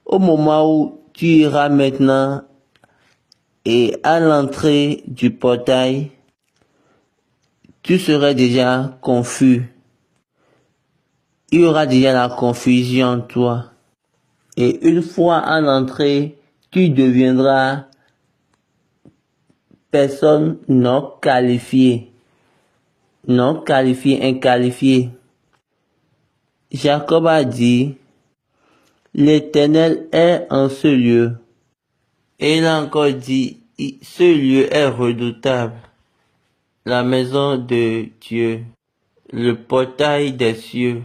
au moment où tu iras maintenant et à l'entrée du portail, tu serais déjà confus. Il y aura déjà la confusion en toi. Et une fois à l'entrée, tu deviendras personne non qualifiée. Non qualifié, inqualifié. Jacob a dit, l'Éternel est en ce lieu. Et il a encore dit, ce lieu est redoutable. La maison de Dieu, le portail des cieux.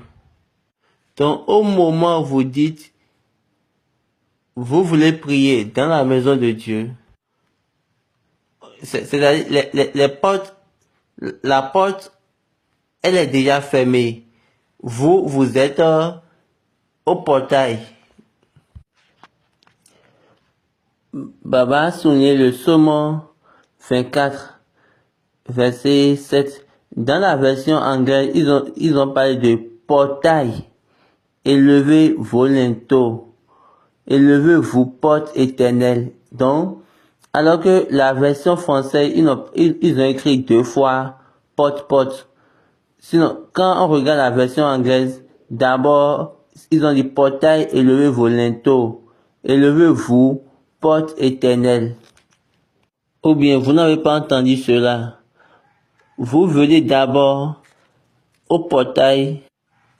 Donc au moment où vous dites, vous voulez prier dans la maison de Dieu, c'est-à-dire les portes, la porte, elle est déjà fermée. Vous êtes au portail. Baba a souligné le psaume 24, verset 7. Dans la version anglaise, ils ont parlé de portail. Élevez vos linteaux. Élevez-vous, porte éternelle. Donc, alors que la version française, ils ont écrit 2 fois porte. Sinon, quand on regarde la version anglaise, d'abord, ils ont dit portail, élevez vos linteaux. Élevez-vous, porte éternelle. Ou bien, vous n'avez pas entendu cela. Vous venez d'abord au portail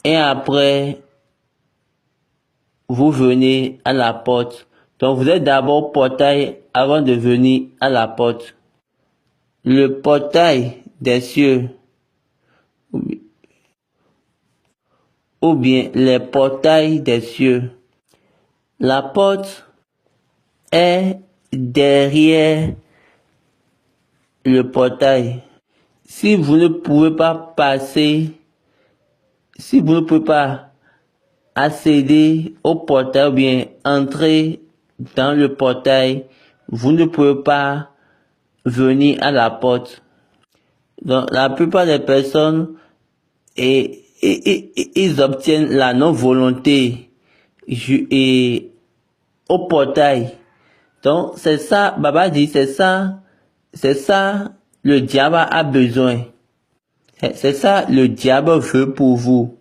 et après, vous venez à la porte. Donc, vous êtes d'abord au portail avant de venir à la porte. Le portail des cieux, ou bien les portails des cieux. La porte est derrière le portail. Si vous ne pouvez pas passer, si vous ne pouvez pas accéder au portail ou bien entrer dans le portail, vous ne pouvez pas venir à la porte. Donc, la plupart des personnes, ils obtiennent la non-volonté au portail. Donc, c'est ça, Baba dit, c'est ça, le diable a besoin. C'est ça, le diable veut pour vous.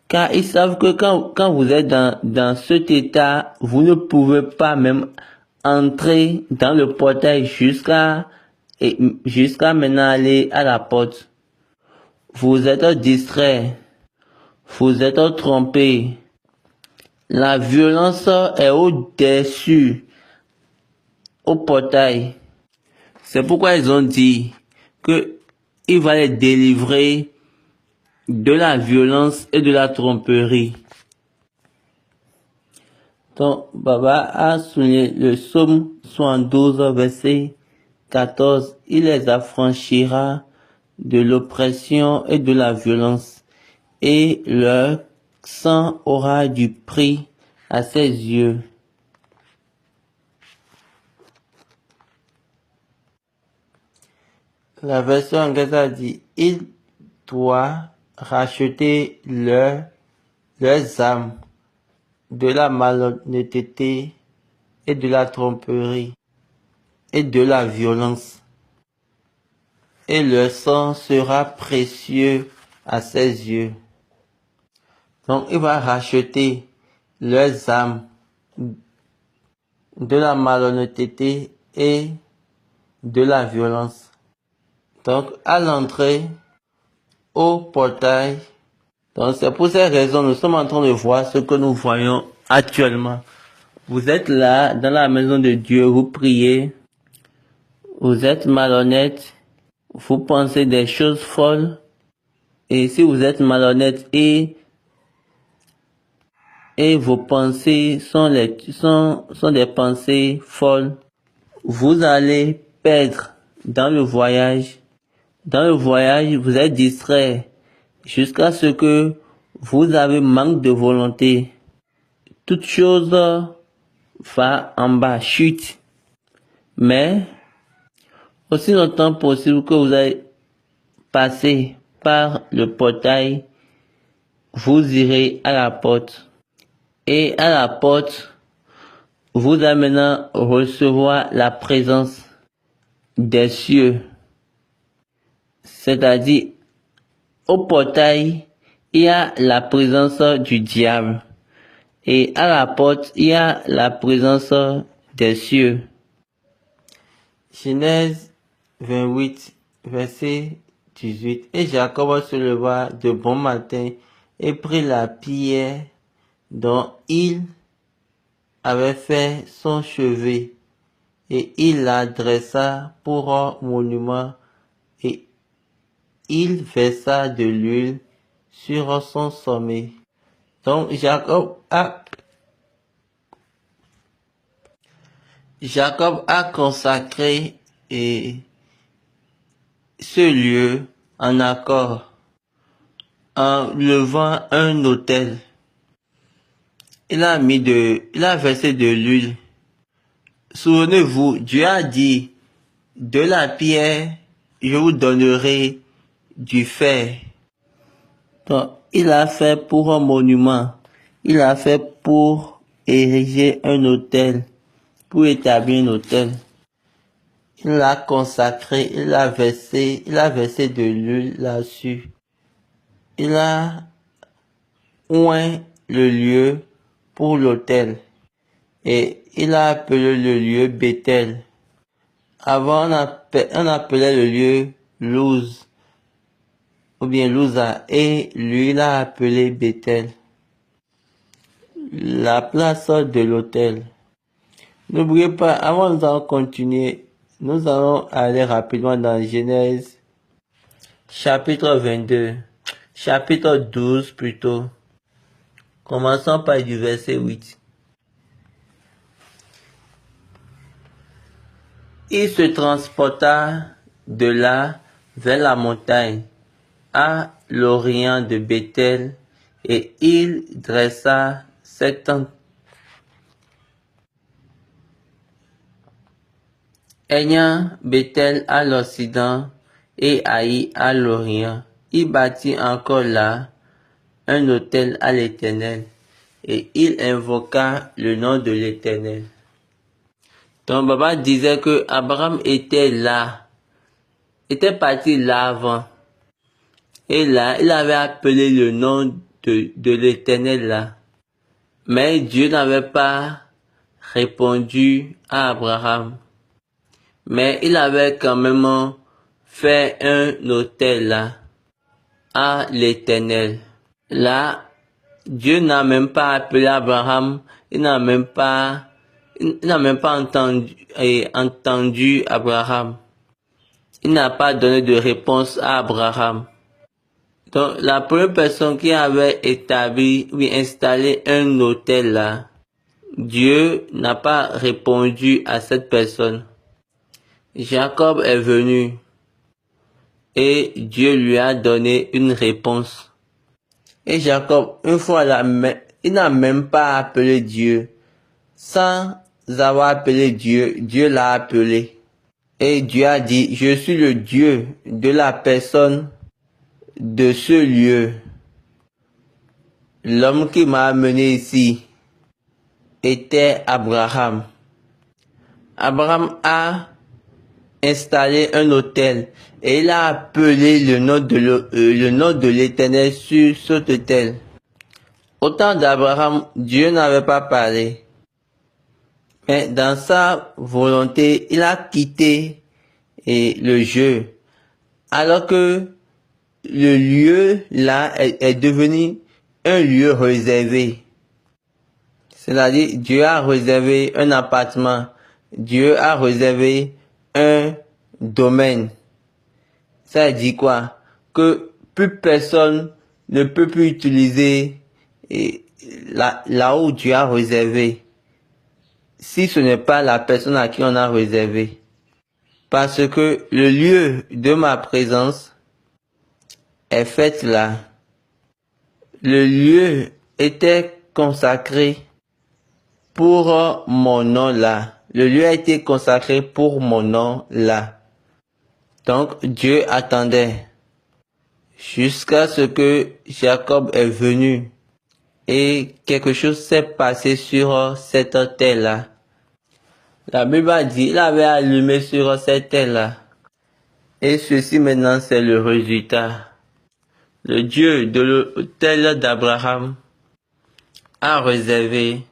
Car ils savent que quand vous êtes dans cet état, vous ne pouvez pas même entrer dans le portail jusqu'à maintenant aller à la porte. Vous êtes distrait. Vous êtes trompé. La violence est au-dessus, au portail. C'est pourquoi ils ont dit que il va les délivrer de la violence et de la tromperie. Donc, Baba a souligné le psaume 72, verset 14. Il les affranchira de l'oppression et de la violence, et leur sang aura du prix à ses yeux. La version anglaise dit, il doit racheter leurs âmes de la malhonnêteté et de la tromperie et de la violence. Et leur sang sera précieux à ses yeux. Donc, il va racheter leurs âmes de la malhonnêteté et de la violence. Donc, à l'entrée, au portail, donc c'est pour ces raisons, nous sommes en train de voir ce que nous voyons actuellement. Vous êtes là, dans la maison de Dieu, vous priez, vous êtes malhonnête, vous pensez des choses folles, et si vous êtes malhonnête et vos pensées sont des pensées folles, vous allez perdre dans le voyage. Dans le voyage, vous êtes distrait jusqu'à ce que vous avez manque de volonté. Toute chose va en bas, chute. Mais, aussi longtemps possible que vous allez passer par le portail, vous irez à la porte. Et à la porte, vous allez maintenant recevoir la présence des cieux. C'est-à-dire, au portail, il y a la présence du diable. Et à la porte, il y a la présence des cieux. Genèse 28, verset 18. Et Jacob se leva de bon matin et prit la pierre dont il avait fait son chevet, et il la dressa pour un monument, et il versa de l'huile sur son sommet. Donc Jacob a consacré ce lieu en accord, en levant un autel. Il a versé de l'huile. Souvenez-vous, Dieu a dit, de la pierre, je vous donnerai du fer. Donc, il a fait pour un monument. Il a fait pour ériger un autel, pour établir un autel. Il l'a consacré, il a versé de l'huile là-dessus. Il a oint le lieu pour l'autel. Et il a appelé le lieu Bethel. Avant, on appelait le lieu Luz, ou bien Louza, et lui, il a appelé Bethel. La place de l'autel. N'oubliez pas, avant de continuer, nous allons aller rapidement dans Genèse, chapitre 22, chapitre 12 plutôt. Commençons par du verset 8. Il se transporta de là vers la montagne, à l'orient de Bethel, et il dressa ses tentes. Ayant Bethel à l'occident et Haï à l'orient, il bâtit encore là un autel à l'Éternel, et il invoqua le nom de l'Éternel. Donc Baba disait que Abraham était là, était parti là avant. Et là, il avait appelé le nom de l'Éternel là. Mais Dieu n'avait pas répondu à Abraham. Mais il avait quand même fait un autel là, à l'Éternel. Là, Dieu n'a même pas appelé Abraham, il n'a même pas entendu Abraham. Il n'a pas donné de réponse à Abraham. Donc, la première personne qui avait établi ou installé un autel là, Dieu n'a pas répondu à cette personne. Jacob est venu et Dieu lui a donné une réponse. Et Jacob, une fois là, il n'a même pas appelé Dieu. Sans avoir appelé Dieu, Dieu l'a appelé. Et Dieu a dit, je suis le Dieu de la personne de ce lieu. L'homme qui m'a amené ici était Abraham. Abraham a installé un autel et il a appelé le nom de l'Éternel sur cet autel. Au temps d'Abraham, Dieu n'avait pas parlé. Mais dans sa volonté, il a quitté le jeu. Alors que le lieu là est devenu un lieu réservé. C'est-à-dire, Dieu a réservé un appartement. Dieu a réservé un domaine. Ça dit quoi? Que plus personne ne peut plus utiliser là où Dieu a réservé. Si ce n'est pas la personne à qui on a réservé. Parce que le lieu de ma présence est fait là. Le lieu était consacré pour mon nom là. Le lieu a été consacré pour mon nom là. Donc Dieu attendait jusqu'à ce que Jacob est venu et quelque chose s'est passé sur cette terre là. La Bible a dit, il avait allumé sur cette terre là. Et ceci maintenant c'est le résultat. Le Dieu de l'autel d'Abraham a réservé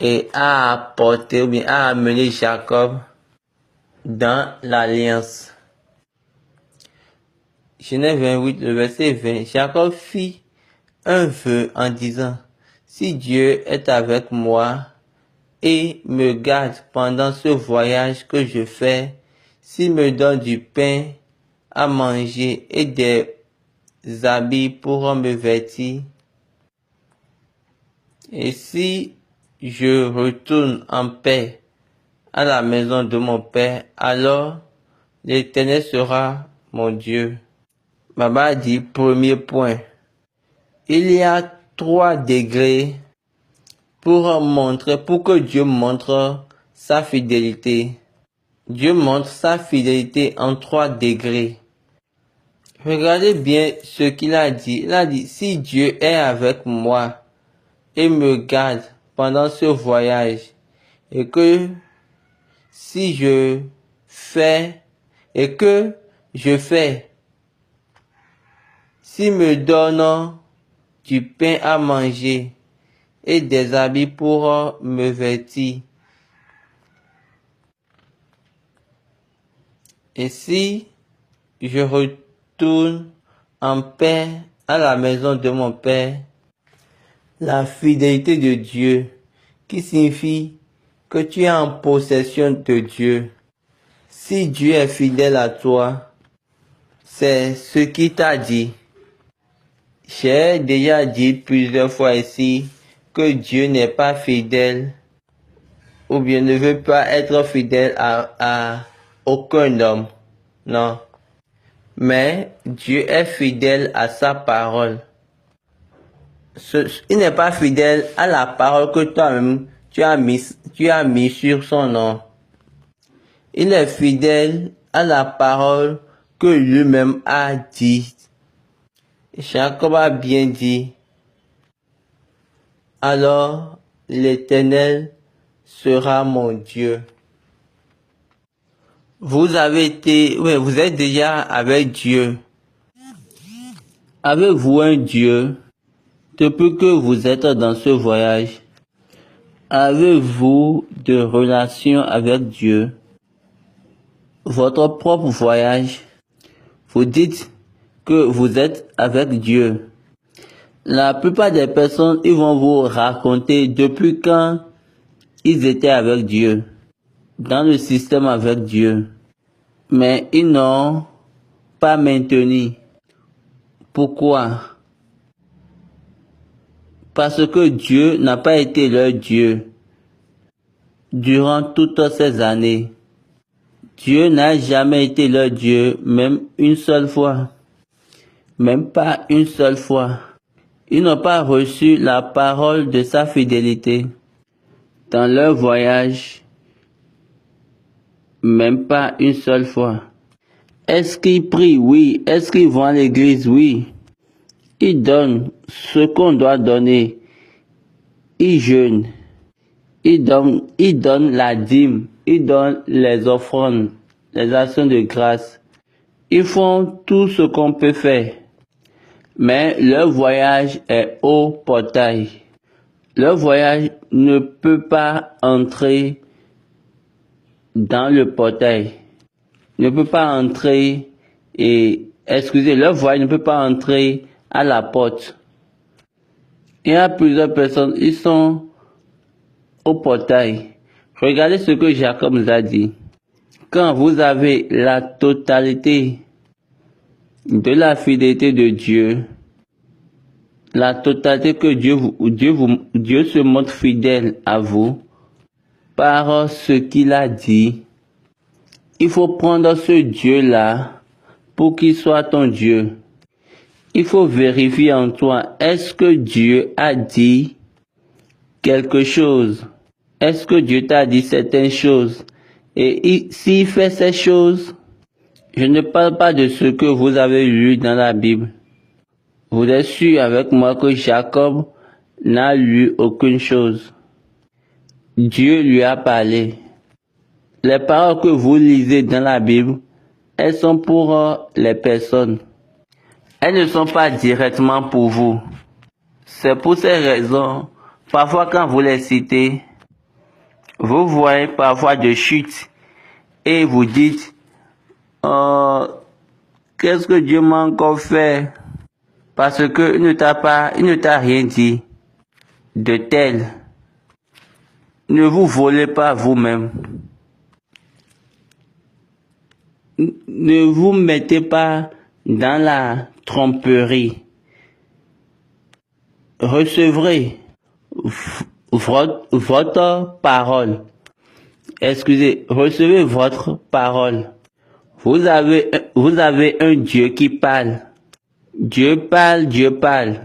et a apporté ou bien a amené Jacob dans l'alliance. Genèse 28, le verset 20. Jacob fit un vœu en disant, si Dieu est avec moi et me garde pendant ce voyage que je fais, s'il me donne du pain à manger et des habits pour me vêtir, et si je retourne en paix à la maison de mon père, alors l'Éternel sera mon Dieu. Baba dit, premier point, il y a 3 degrés pour que Dieu montre sa fidélité. Dieu montre sa fidélité en 3 degrés. Regardez bien ce qu'il a dit. Il a dit, si Dieu est avec moi et me garde pendant ce voyage, et que si je fais, s'il me donne du pain à manger et des habits pour me vêtir, et si je retourne en paix à la maison de mon père, la fidélité de Dieu, qui signifie que tu es en possession de Dieu. Si Dieu est fidèle à toi, c'est ce qu'il t'a dit. J'ai déjà dit plusieurs fois ici que Dieu n'est pas fidèle ou bien ne veut pas être fidèle à aucun homme. Non. Mais Dieu est fidèle à sa parole. Il n'est pas fidèle à la parole que toi-même tu as mis sur son nom. Il est fidèle à la parole que lui-même a dit. Jacob a bien dit, alors l'Éternel sera mon Dieu. Vous êtes déjà avec Dieu. Avez-vous un Dieu depuis que vous êtes dans ce voyage? Avez-vous de relations avec Dieu? Votre propre voyage, vous dites que vous êtes avec Dieu. La plupart des personnes, ils vont vous raconter depuis quand ils étaient avec Dieu, dans le système avec Dieu. Mais ils n'ont pas maintenu. Pourquoi? Parce que Dieu n'a pas été leur Dieu durant toutes ces années. Dieu n'a jamais été leur Dieu, même une seule fois. Même pas une seule fois. Ils n'ont pas reçu la parole de sa fidélité dans leur voyage. Même pas une seule fois. Est-ce qu'ils prient? Oui. Est-ce qu'ils vont à l'église? Oui. Ils donnent ce qu'on doit donner. Ils jeûnent. Ils donnent la dîme. Ils donnent les offrandes, les actions de grâce. Ils font tout ce qu'on peut faire. Mais leur voyage est au portail. Leur voyage ne peut pas entrer dans le portail. Ne peut pas entrer leur voyage ne peut pas entrer à la porte. Il y a plusieurs personnes, ils sont au portail. Regardez ce que Jacob nous a dit. Quand vous avez la totalité de la fidélité de Dieu, la totalité que Dieu se montre fidèle à vous par ce qu'il a dit, il faut prendre ce Dieu-là pour qu'il soit ton Dieu. Il faut vérifier en toi, est-ce que Dieu a dit quelque chose? Est-ce que Dieu t'a dit certaines choses? Et s'il fait ces choses, je ne parle pas de ce que vous avez lu dans la Bible. Vous êtes sûr avec moi que Jacob n'a lu aucune chose. Dieu lui a parlé. Les paroles que vous lisez dans la Bible, elles sont pour les personnes. Elles ne sont pas directement pour vous. C'est pour ces raisons, parfois quand vous les citez, vous voyez parfois de chutes et vous dites, qu'est-ce que Dieu m'a encore fait? Parce que il ne t'a rien dit de tel. Ne vous volez pas vous-même. Ne vous mettez pas dans la tromperie. Recevrez votre parole. Recevez votre parole. Vous avez un Dieu qui parle. Dieu parle.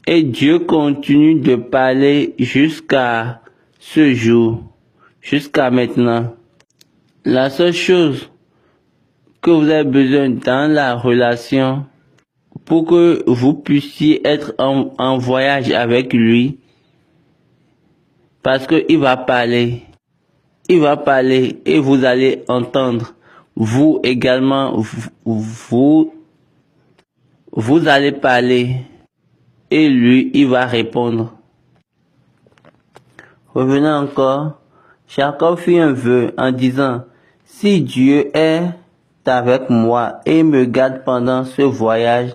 Et Dieu continue de parler jusqu'à ce jour, jusqu'à maintenant. La seule chose que vous avez besoin dans la relation, pour que vous puissiez être en voyage avec lui, parce qu'il va parler. Il va parler et vous allez entendre. Vous également, vous allez parler et lui, il va répondre. Revenons encore. Jacob fit un vœu en disant, si Dieu est avec moi et me garde pendant ce voyage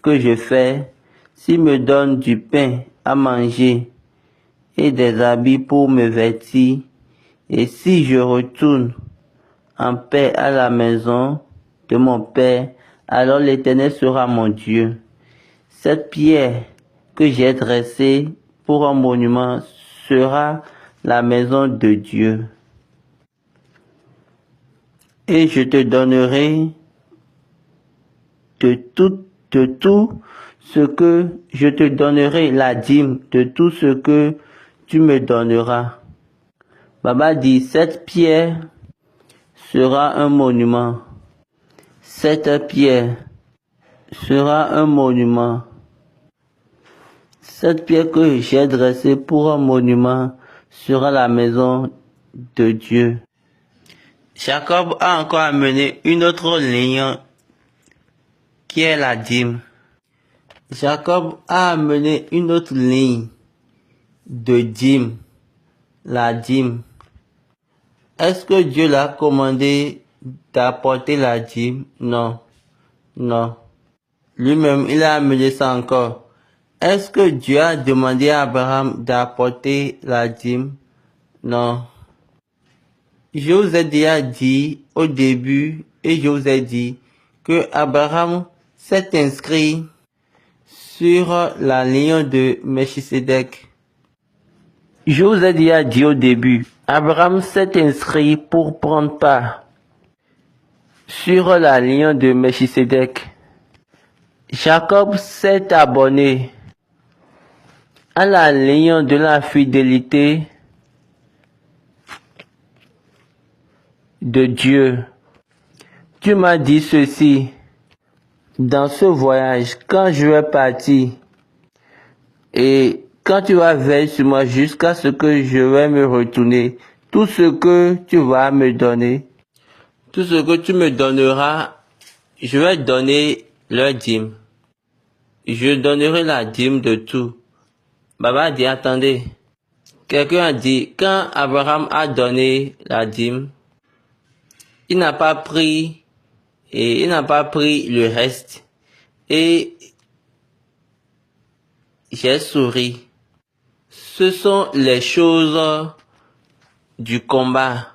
que je fais, s'il me donne du pain à manger et des habits pour me vêtir, et si je retourne en paix à la maison de mon Père, alors l'Éternel sera mon Dieu. Cette pierre que j'ai dressée pour un monument sera la maison de Dieu. Et je te donnerai de tout ce que je te donnerai, la dîme de tout ce que tu me donneras. Baba dit, cette pierre sera un monument. Cette pierre sera un monument. Cette pierre que j'ai dressée pour un monument sera la maison de Dieu. Jacob a encore amené une autre ligne qui est la dîme. Jacob a amené une autre ligne de dîme, la dîme. Est-ce que Dieu l'a commandé d'apporter la dîme? Non, non. Lui-même, il a amené ça encore. Est-ce que Dieu a demandé à Abraham d'apporter la dîme? Non. Je vous ai déjà dit au début et je vous ai dit que Abraham s'est inscrit sur la ligne de Melchisédek. Je vous ai déjà dit au début, Abraham s'est inscrit pour prendre part sur la ligne de Melchisédek. Jacob s'est abonné à la ligne de la fidélité de Dieu. Tu m'as dit ceci, dans ce voyage, quand je vais partir, et quand tu vas veiller sur moi jusqu'à ce que je vais me retourner, tout ce que tu vas me donner, tout ce que tu me donneras, je vais donner leur dîme. Je donnerai la dîme de tout. Baba a dit, attendez. Quelqu'un a dit, quand Abraham a donné la dîme, il n'a pas pris le reste. Et j'ai souri. Ce sont les choses du combat.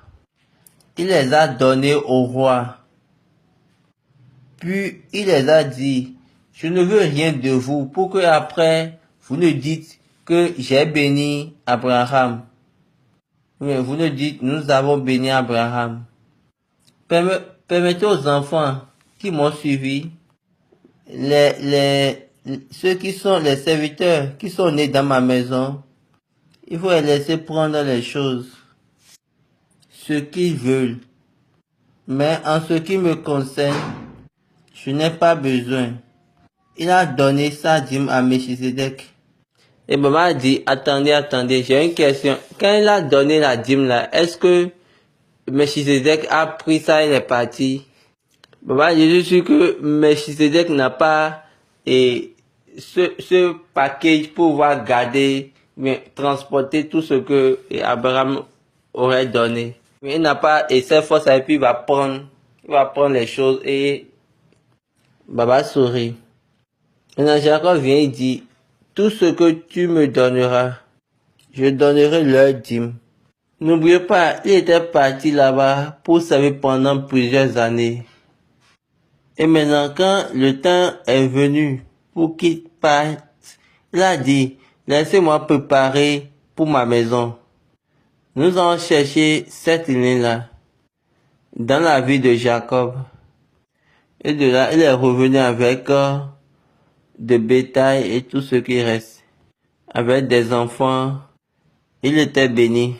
Il les a données au roi. Puis il les a dit, je ne veux rien de vous pour que après vous ne dites que j'ai béni Abraham. Mais vous ne dites, nous avons béni Abraham. Permettez aux enfants qui m'ont suivi, ceux qui sont les serviteurs, qui sont nés dans ma maison, il faut les laisser prendre les choses, ce qu'ils veulent. Mais en ce qui me concerne, je n'ai pas besoin. Il a donné sa dîme à Melchisédek. Et maman a dit, attendez, j'ai une question. Quand il a donné la dîme là, est-ce que Melchisédek a pris ça et il est parti? Maman, je suis sûr que Melchisédek n'a pas ce package pour pouvoir garder, mais transporter tout ce que Abraham aurait donné. Mais il n'a pas ses forces et puis il va prendre les choses et Baba sourit. Maintenant Jacob vient et dit, tout ce que tu me donneras, je donnerai leur dîme. N'oubliez pas, il était parti là-bas pour servir pendant plusieurs années. Et maintenant, quand le temps est venu pour qu'il parte, il a dit, laissez-moi préparer pour ma maison. Nous allons chercher cette ligne-là dans la vie de Jacob. Et de là, il est revenu avec de bétail et tout ce qui reste. Avec des enfants, il était béni.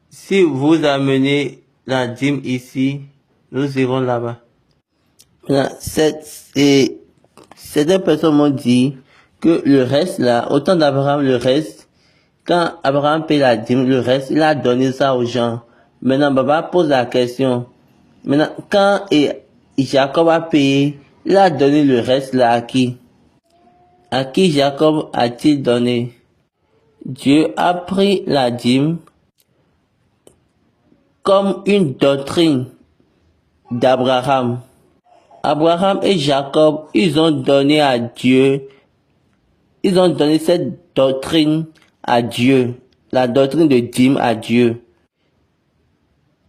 Si vous amenez la dîme ici, nous irons là-bas. Certaines personnes m'ont dit que le reste là, autant d'Abraham, le reste, quand Abraham paye la dîme, le reste, il a donné ça aux gens. Maintenant, Baba pose la question. Maintenant, quand Jacob a payé, il a donné le reste là à qui? À qui Jacob a-t-il donné? Dieu a pris la dîme comme une doctrine d'Abraham. Abraham et Jacob, ils ont donné à Dieu, ils ont donné cette doctrine à Dieu, la doctrine de dîme à Dieu.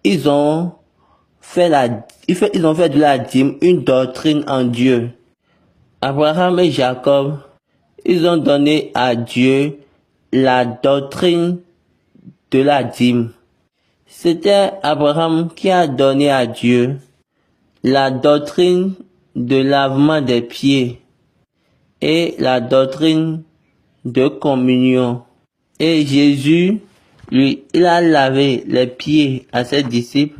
Ils ont fait de la dîme une doctrine en Dieu. Abraham et Jacob, ils ont donné à Dieu la doctrine de la dîme. C'était Abraham qui a donné à Dieu la doctrine de lavement des pieds et la doctrine de communion. Et Jésus, lui, il a lavé les pieds à ses disciples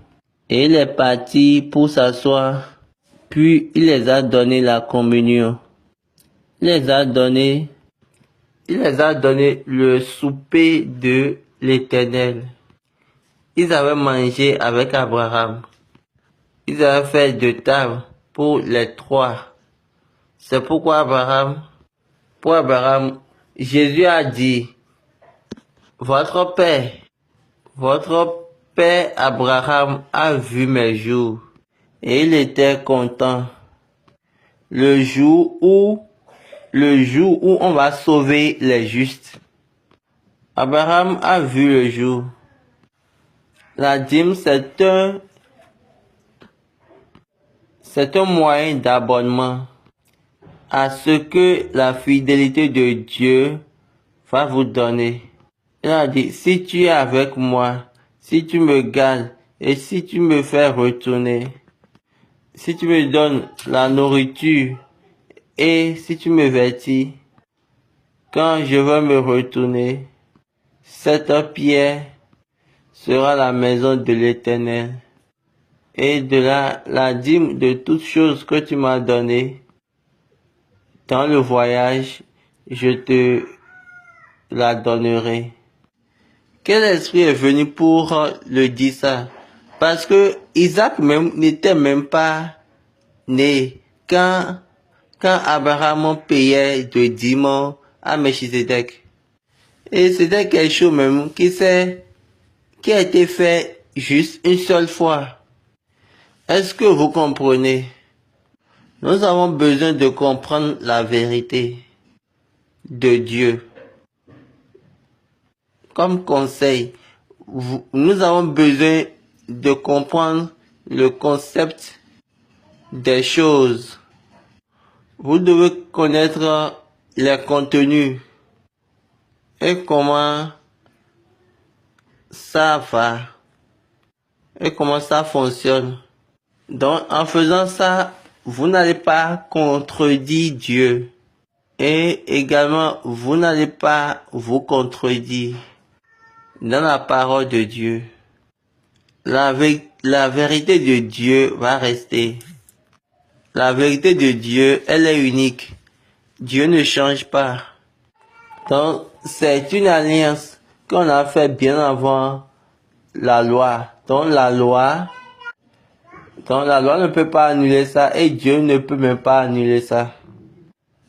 et il est parti pour s'asseoir. Puis il les a donné la communion. Il les a donné le souper de l'Éternel. Ils avaient mangé avec Abraham. Ils avaient fait de table pour les trois. C'est pourquoi pour Abraham, Jésus a dit, votre père Abraham a vu mes jours et il était content. Le jour où on va sauver les justes. Abraham a vu le jour. La dîme, c'est un moyen d'abonnement à ce que la fidélité de Dieu va vous donner. Il a dit, si tu es avec moi, si tu me gardes et si tu me fais retourner, si tu me donnes la nourriture et si tu me vêtis, quand je vais me retourner, cette pierre sera la maison de l'Éternel. Et de la dîme de toutes choses que tu m'as données, dans le voyage, je te la donnerai. Quel esprit est venu pour le dire ça? Parce que Isaac même n'était même pas né quand Abraham payait de dîmes à Melchisedec. Et c'était quelque chose même qui a été fait juste une seule fois. Est-ce que vous comprenez? Nous avons besoin de comprendre la vérité de Dieu. Comme conseil, nous avons besoin de comprendre le concept des choses. Vous devez connaître les contenus et comment ça va et comment ça fonctionne. Donc, en faisant ça, vous n'allez pas contredire Dieu. Et également, vous n'allez pas vous contredire dans la parole de Dieu. La vérité de Dieu va rester. La vérité de Dieu, elle est unique. Dieu ne change pas. Donc, c'est une alliance qu'on a fait bien avant la loi. Donc, la loi ne peut pas annuler ça et Dieu ne peut même pas annuler ça.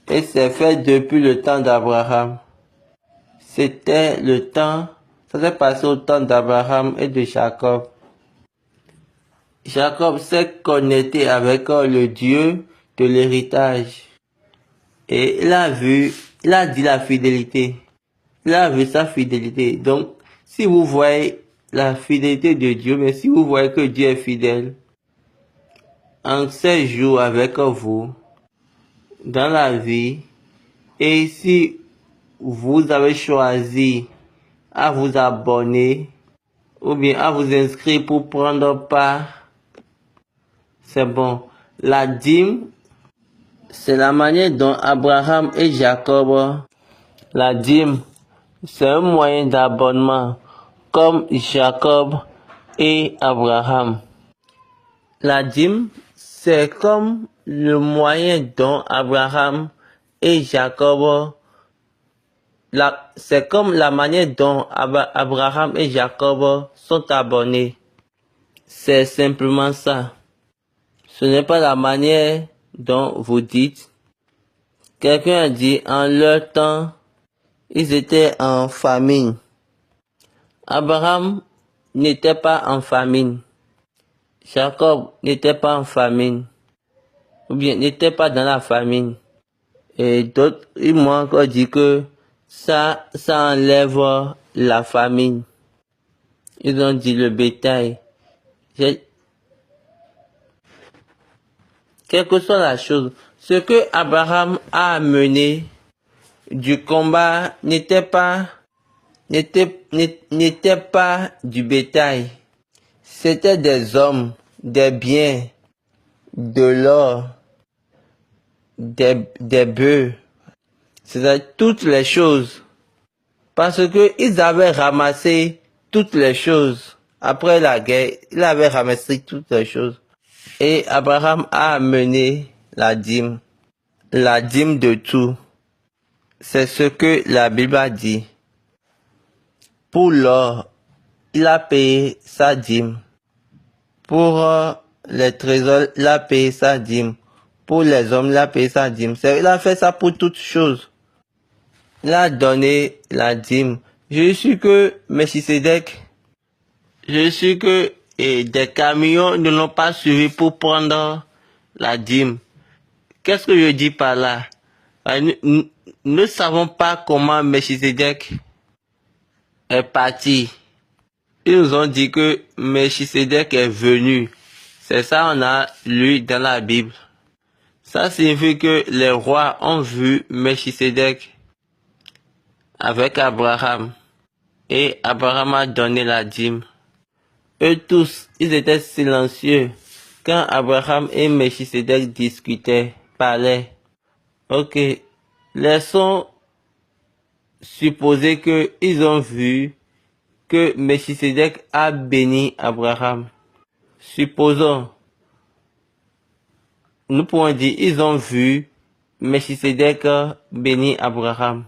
Et c'est fait depuis le temps d'Abraham. Ça s'est passé au temps d'Abraham et de Jacob. Jacob s'est connecté avec le Dieu de l'héritage. Et il a dit la fidélité. Il a vu sa fidélité. Donc, si vous voyez la fidélité de Dieu, mais si vous voyez que Dieu est fidèle, en ces jours avec vous, dans la vie, et si vous avez choisi à vous abonner, ou bien à vous inscrire pour prendre part, c'est bon. La dîme, c'est la manière dont Abraham et Jacob, la dîme, c'est un moyen d'abonnement, comme Jacob et Abraham. La dîme, c'est comme le moyen dont Abraham et Jacob, c'est comme la manière dont Abraham et Jacob sont abonnés. C'est simplement ça. Ce n'est pas la manière dont vous dites. Quelqu'un a dit, en leur temps, ils étaient en famine. Abraham n'était pas en famine. Jacob n'était pas en famine. Ou bien n'était pas dans la famine. Et d'autres, ils m'ont encore dit que ça enlève la famine. Ils ont dit le bétail. Quelle que soit la chose, ce que Abraham a amené du combat n'était pas n'étaient pas du bétail. C'étaient des hommes, des biens, de l'or, des bœufs. C'est-à-dire toutes les choses. Parce que ils avaient ramassé toutes les choses. Après la guerre, ils avaient ramassé toutes les choses. Et Abraham a amené la dîme de tout. C'est ce que la Bible a dit. Pour l'or, il a payé sa dîme. Pour les trésors, il a payé sa dîme. Pour les hommes, il a payé sa dîme. Il a fait ça pour toutes choses. Il a donné la dîme. Je suis que Melchisedec, et des camions ne l'ont pas suivi pour prendre la dîme. Qu'est-ce que je dis par là? Nous ne savons pas comment Melchisedec est parti. Ils nous ont dit que Melchisedec est venu. C'est ça on a lu dans la Bible. Ça signifie que les rois ont vu Melchisedec avec Abraham. Et Abraham a donné la dîme. Eux tous, ils étaient silencieux quand Abraham et Melchisedec discutaient, parlaient. Ok, laissons supposer qu'ils ont vu que Melchisedec a béni Abraham. Supposons, nous pouvons dire, ils ont vu Melchisedec béni Abraham.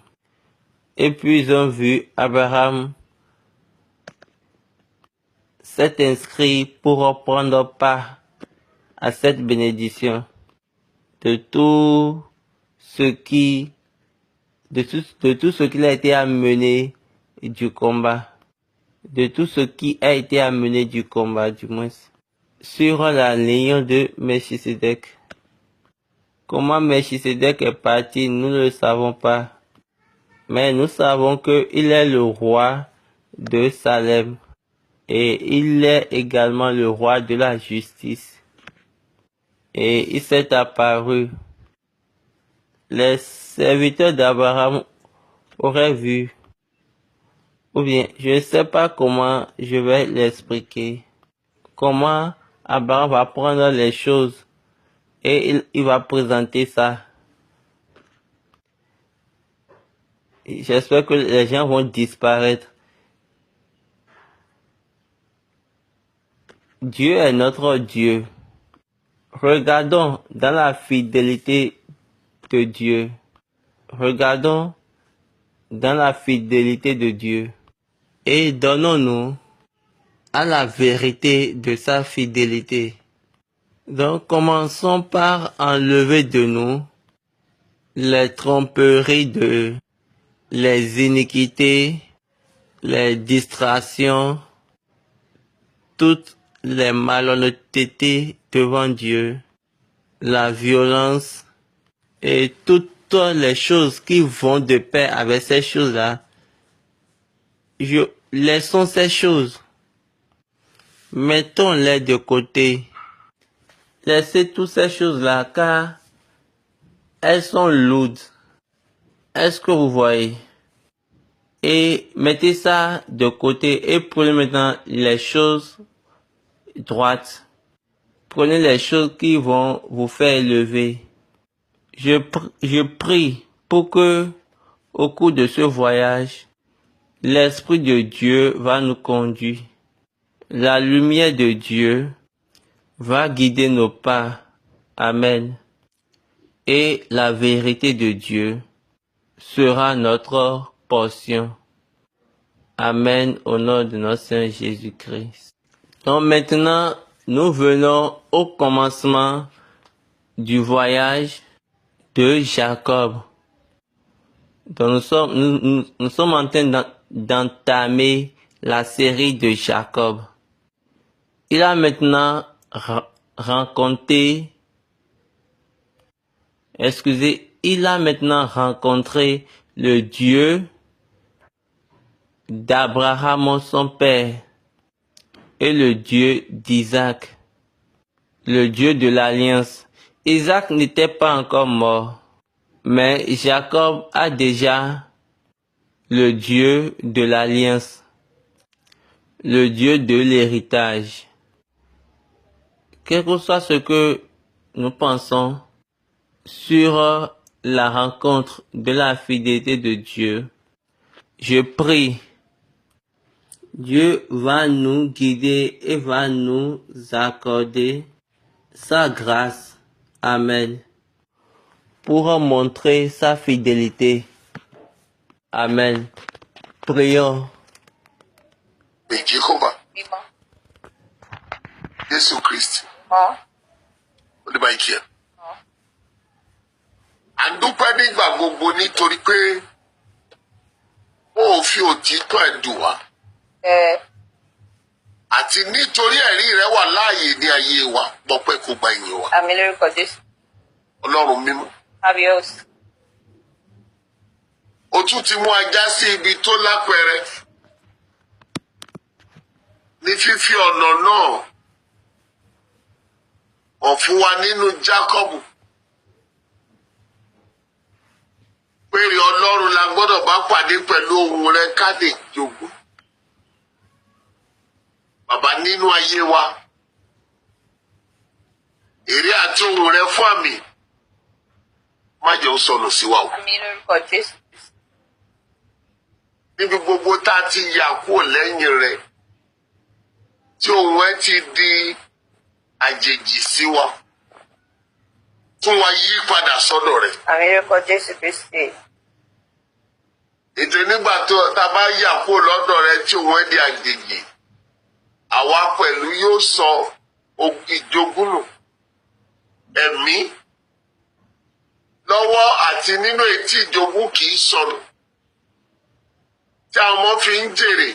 Et puis ils ont vu Abraham s'est inscrit pour prendre part à cette bénédiction de tout ce qu'il a été amené du combat, de tout ce qui a été amené du combat, du moins, sur la ligne de Melchisedec. Comment Melchisedec est parti, nous ne le savons pas. Mais nous savons qu'il est le roi de Salem. Et il est également le roi de la justice. Et il s'est apparu. Les serviteurs d'Abraham auraient vu. Ou bien, je ne sais pas comment je vais l'expliquer. Comment Abraham va prendre les choses et il va présenter ça. J'espère que les gens vont disparaître. Dieu est notre Dieu. Regardons dans la fidélité de Dieu. Regardons dans la fidélité de Dieu. Et donnons-nous à la vérité de sa fidélité. Donc commençons par enlever de nous les tromperies les iniquités, les distractions, toutes les malhonnêtetés devant Dieu, la violence et toutes les choses qui vont de pair avec ces choses-là. Laissons ces choses. Mettons-les de côté. Laissez toutes ces choses-là car elles sont lourdes. Est-ce que vous voyez? Et mettez ça de côté et prenez maintenant les choses droites. Prenez les choses qui vont vous faire élever. Je prie pour que, au cours de ce voyage, l'Esprit de Dieu va nous conduire. La lumière de Dieu va guider nos pas. Amen. Et la vérité de Dieu sera notre portion. Amen au nom de notre Seigneur Jésus-Christ. Donc maintenant, nous venons au commencement du voyage de Jacob. Donc nous sommes en train d'entamer la série de Jacob. Il a maintenant rencontré le Dieu d'Abraham, son père, et le Dieu d'Isaac, le Dieu de l'alliance. Isaac n'était pas encore mort, mais Jacob a déjà le Dieu de l'alliance, le Dieu de l'héritage. Quel que soit ce que nous pensons sur la rencontre de la fidélité de Dieu, je prie, Dieu va nous guider et va nous accorder sa grâce. Amen. Pour montrer sa fidélité. Amen. Prions.
Mais Jehovah, Jésus Christ, ó ní báyìí kí ẹ. À ń dúpẹ́ nígbà gbogbo nítorí pé ó fi òtítọ́ ẹ̀ dùn wá. Àti nítorí ẹ̀rí rẹ̀ wà láàyè ní ayé wa, gbọ́pẹ́ kó gba ìyìn wa.
Àmín lórúkọ Jésù.
Ọlọ́run mímọ́.
Kábíyèsí.
Ó tún ti mú ajá sí ibi tó lápẹẹrẹ. Ní fífi ọ̀nà náà hàn fún wa nínú Jákọ́bù. Péré Ọlọ́run la gbọ́dọ̀ bá pàdé pẹ̀lú ohùn rẹ̀ ká lè jogún. Bàbá nínú ayé wa, èrè àti ohùn rẹ̀ fún àmì, má jẹ́ ó sọnù sí wa o.
Àmín lórúkọ Jésù.
Níbi gbogbo tá a ti yà kúrò lẹ́yìn rẹ̀, tí ohùn ẹ̀ ti di àjèjì sí wa, fún wa yí padà sọ́dọ̀ rẹ̀.
Àmín lórúkọ Jésù Kristi.
Ètò nígbà tó tá bá yà kúrò lọ́dọ̀ rẹ̀ tí ohùn ẹ̀ di àjèjì, àwa pẹ̀lú yóò sọ ìjogúnù ẹ̀mí lọ́wọ́ àti nínú etí ìjogún kì í sọnù. Tí àwọn ọmọ fi ń jèrè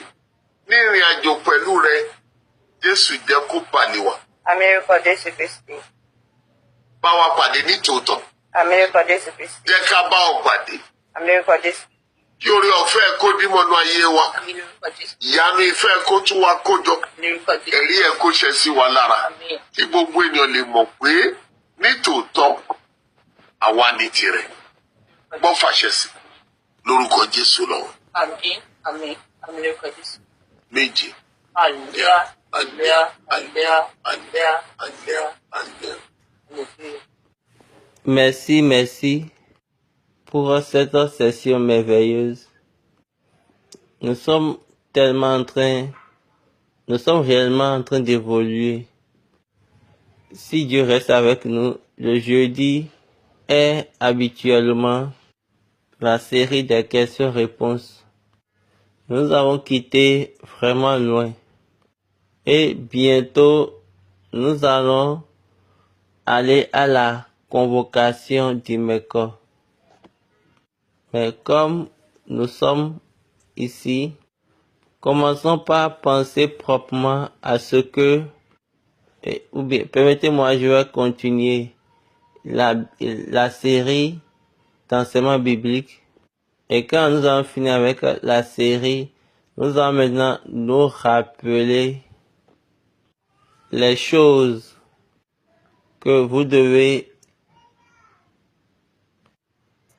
ní ìrìn àjò pẹ̀lú rẹ̀, Jésù jẹ́ kó balẹ̀ wá.
Àmín lórúkọ Jésù Kristi.
Bá wa pàdé ní tòótọ́.
Àmín lórúkọ Jésù Kristi.
Jẹ́ ká bá ọ pàdé.
Àmín lórúkọ Jésù.
Kí oore ọ̀fẹ́ kó dímọ̀nú ayé wa.
Àmín lórúkọ Jésù.
Ìyanu ìfẹ́ kó tún wa kójọ.
Àmín lórúkọ Jésù.
Ẹ̀rí ẹ̀ kó ṣẹ sí wa lára.
Àmín.
Kí gbogbo ènìyàn lè mọ̀ pé ní tòótọ́ àwa ni tirẹ̀. Gbọ́ fàṣẹ sí lórúkọ Jésù lọ́wọ́.
Àmín. Àmín. Àmín lórúkọ Jésù.
Méje.
Hallelujah. Hallelujah. Hallelujah. Hallelujah.
Hallelujah. Hallelujah.
Hallelujah.
Merci pour cette session merveilleuse. Nous sommes réellement en train d'évoluer. Si Dieu reste avec nous, le jeudi est habituellement la série des questions-réponses. Nous avons quitté vraiment loin. Et bientôt, nous allons aller à la convocation du MECO. Mais comme nous sommes ici, commençons par penser proprement à ce que, ou bien, permettez-moi, je vais continuer la série d'enseignement biblique. Et quand nous allons finir avec la série, nous allons maintenant nous rappeler les choses que vous devez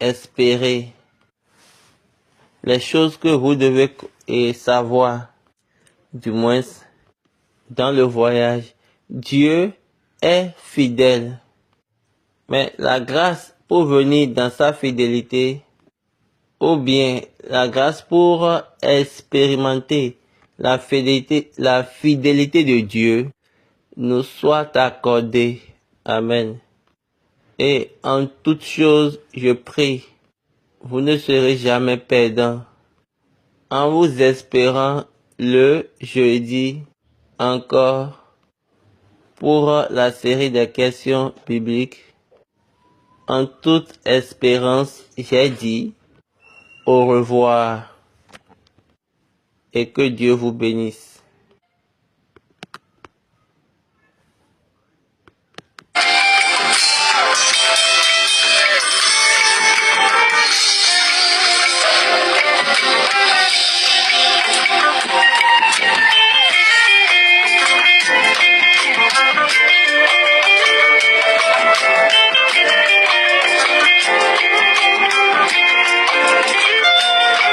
espérer, les choses que vous devez savoir, du moins dans le voyage. Dieu est fidèle, mais la grâce pour venir dans sa fidélité, ou bien la grâce pour expérimenter la fidélité de Dieu, nous soit accordée. Amen. Et en toute chose, je prie, vous ne serez jamais perdants. En vous espérant le jeudi encore pour la série des questions bibliques. En toute espérance, j'ai dit au revoir et que Dieu vous bénisse.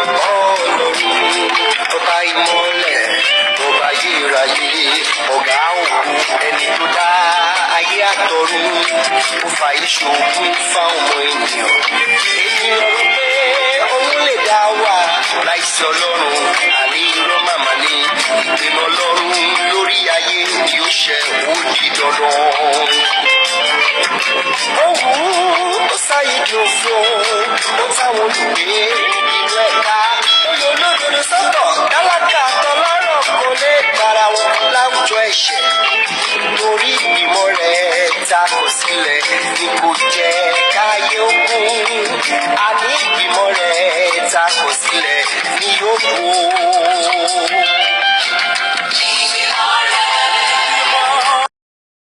Oh àtọ̀run ó fa ìṣògùn fáwọn ọmọ ènìyàn. Ènìyàn rò pé òun lè dá wà láìsí Ọlọ́run, àní irọ́ màmá ní ìpinnu Ọlọ́run lórí ayé ni ó ṣẹ ó di dandan. Ó wù ú ó sáyé di òfo ó táwọn olùgbé inú ẹ̀ka ó yọ olódodo sọ́tọ̀ tálákà tọlọ́rọ̀ kò lè gbára wọn láwùjọ ẹ̀ṣẹ̀. Torí ìgbìmọ̀ rẹ̀ ta kò sílẹ̀ ní kò jẹ́ káyé ogun, àní ìgbìmọ̀ rẹ̀ ta kò sílẹ̀ ní yóò bò ó.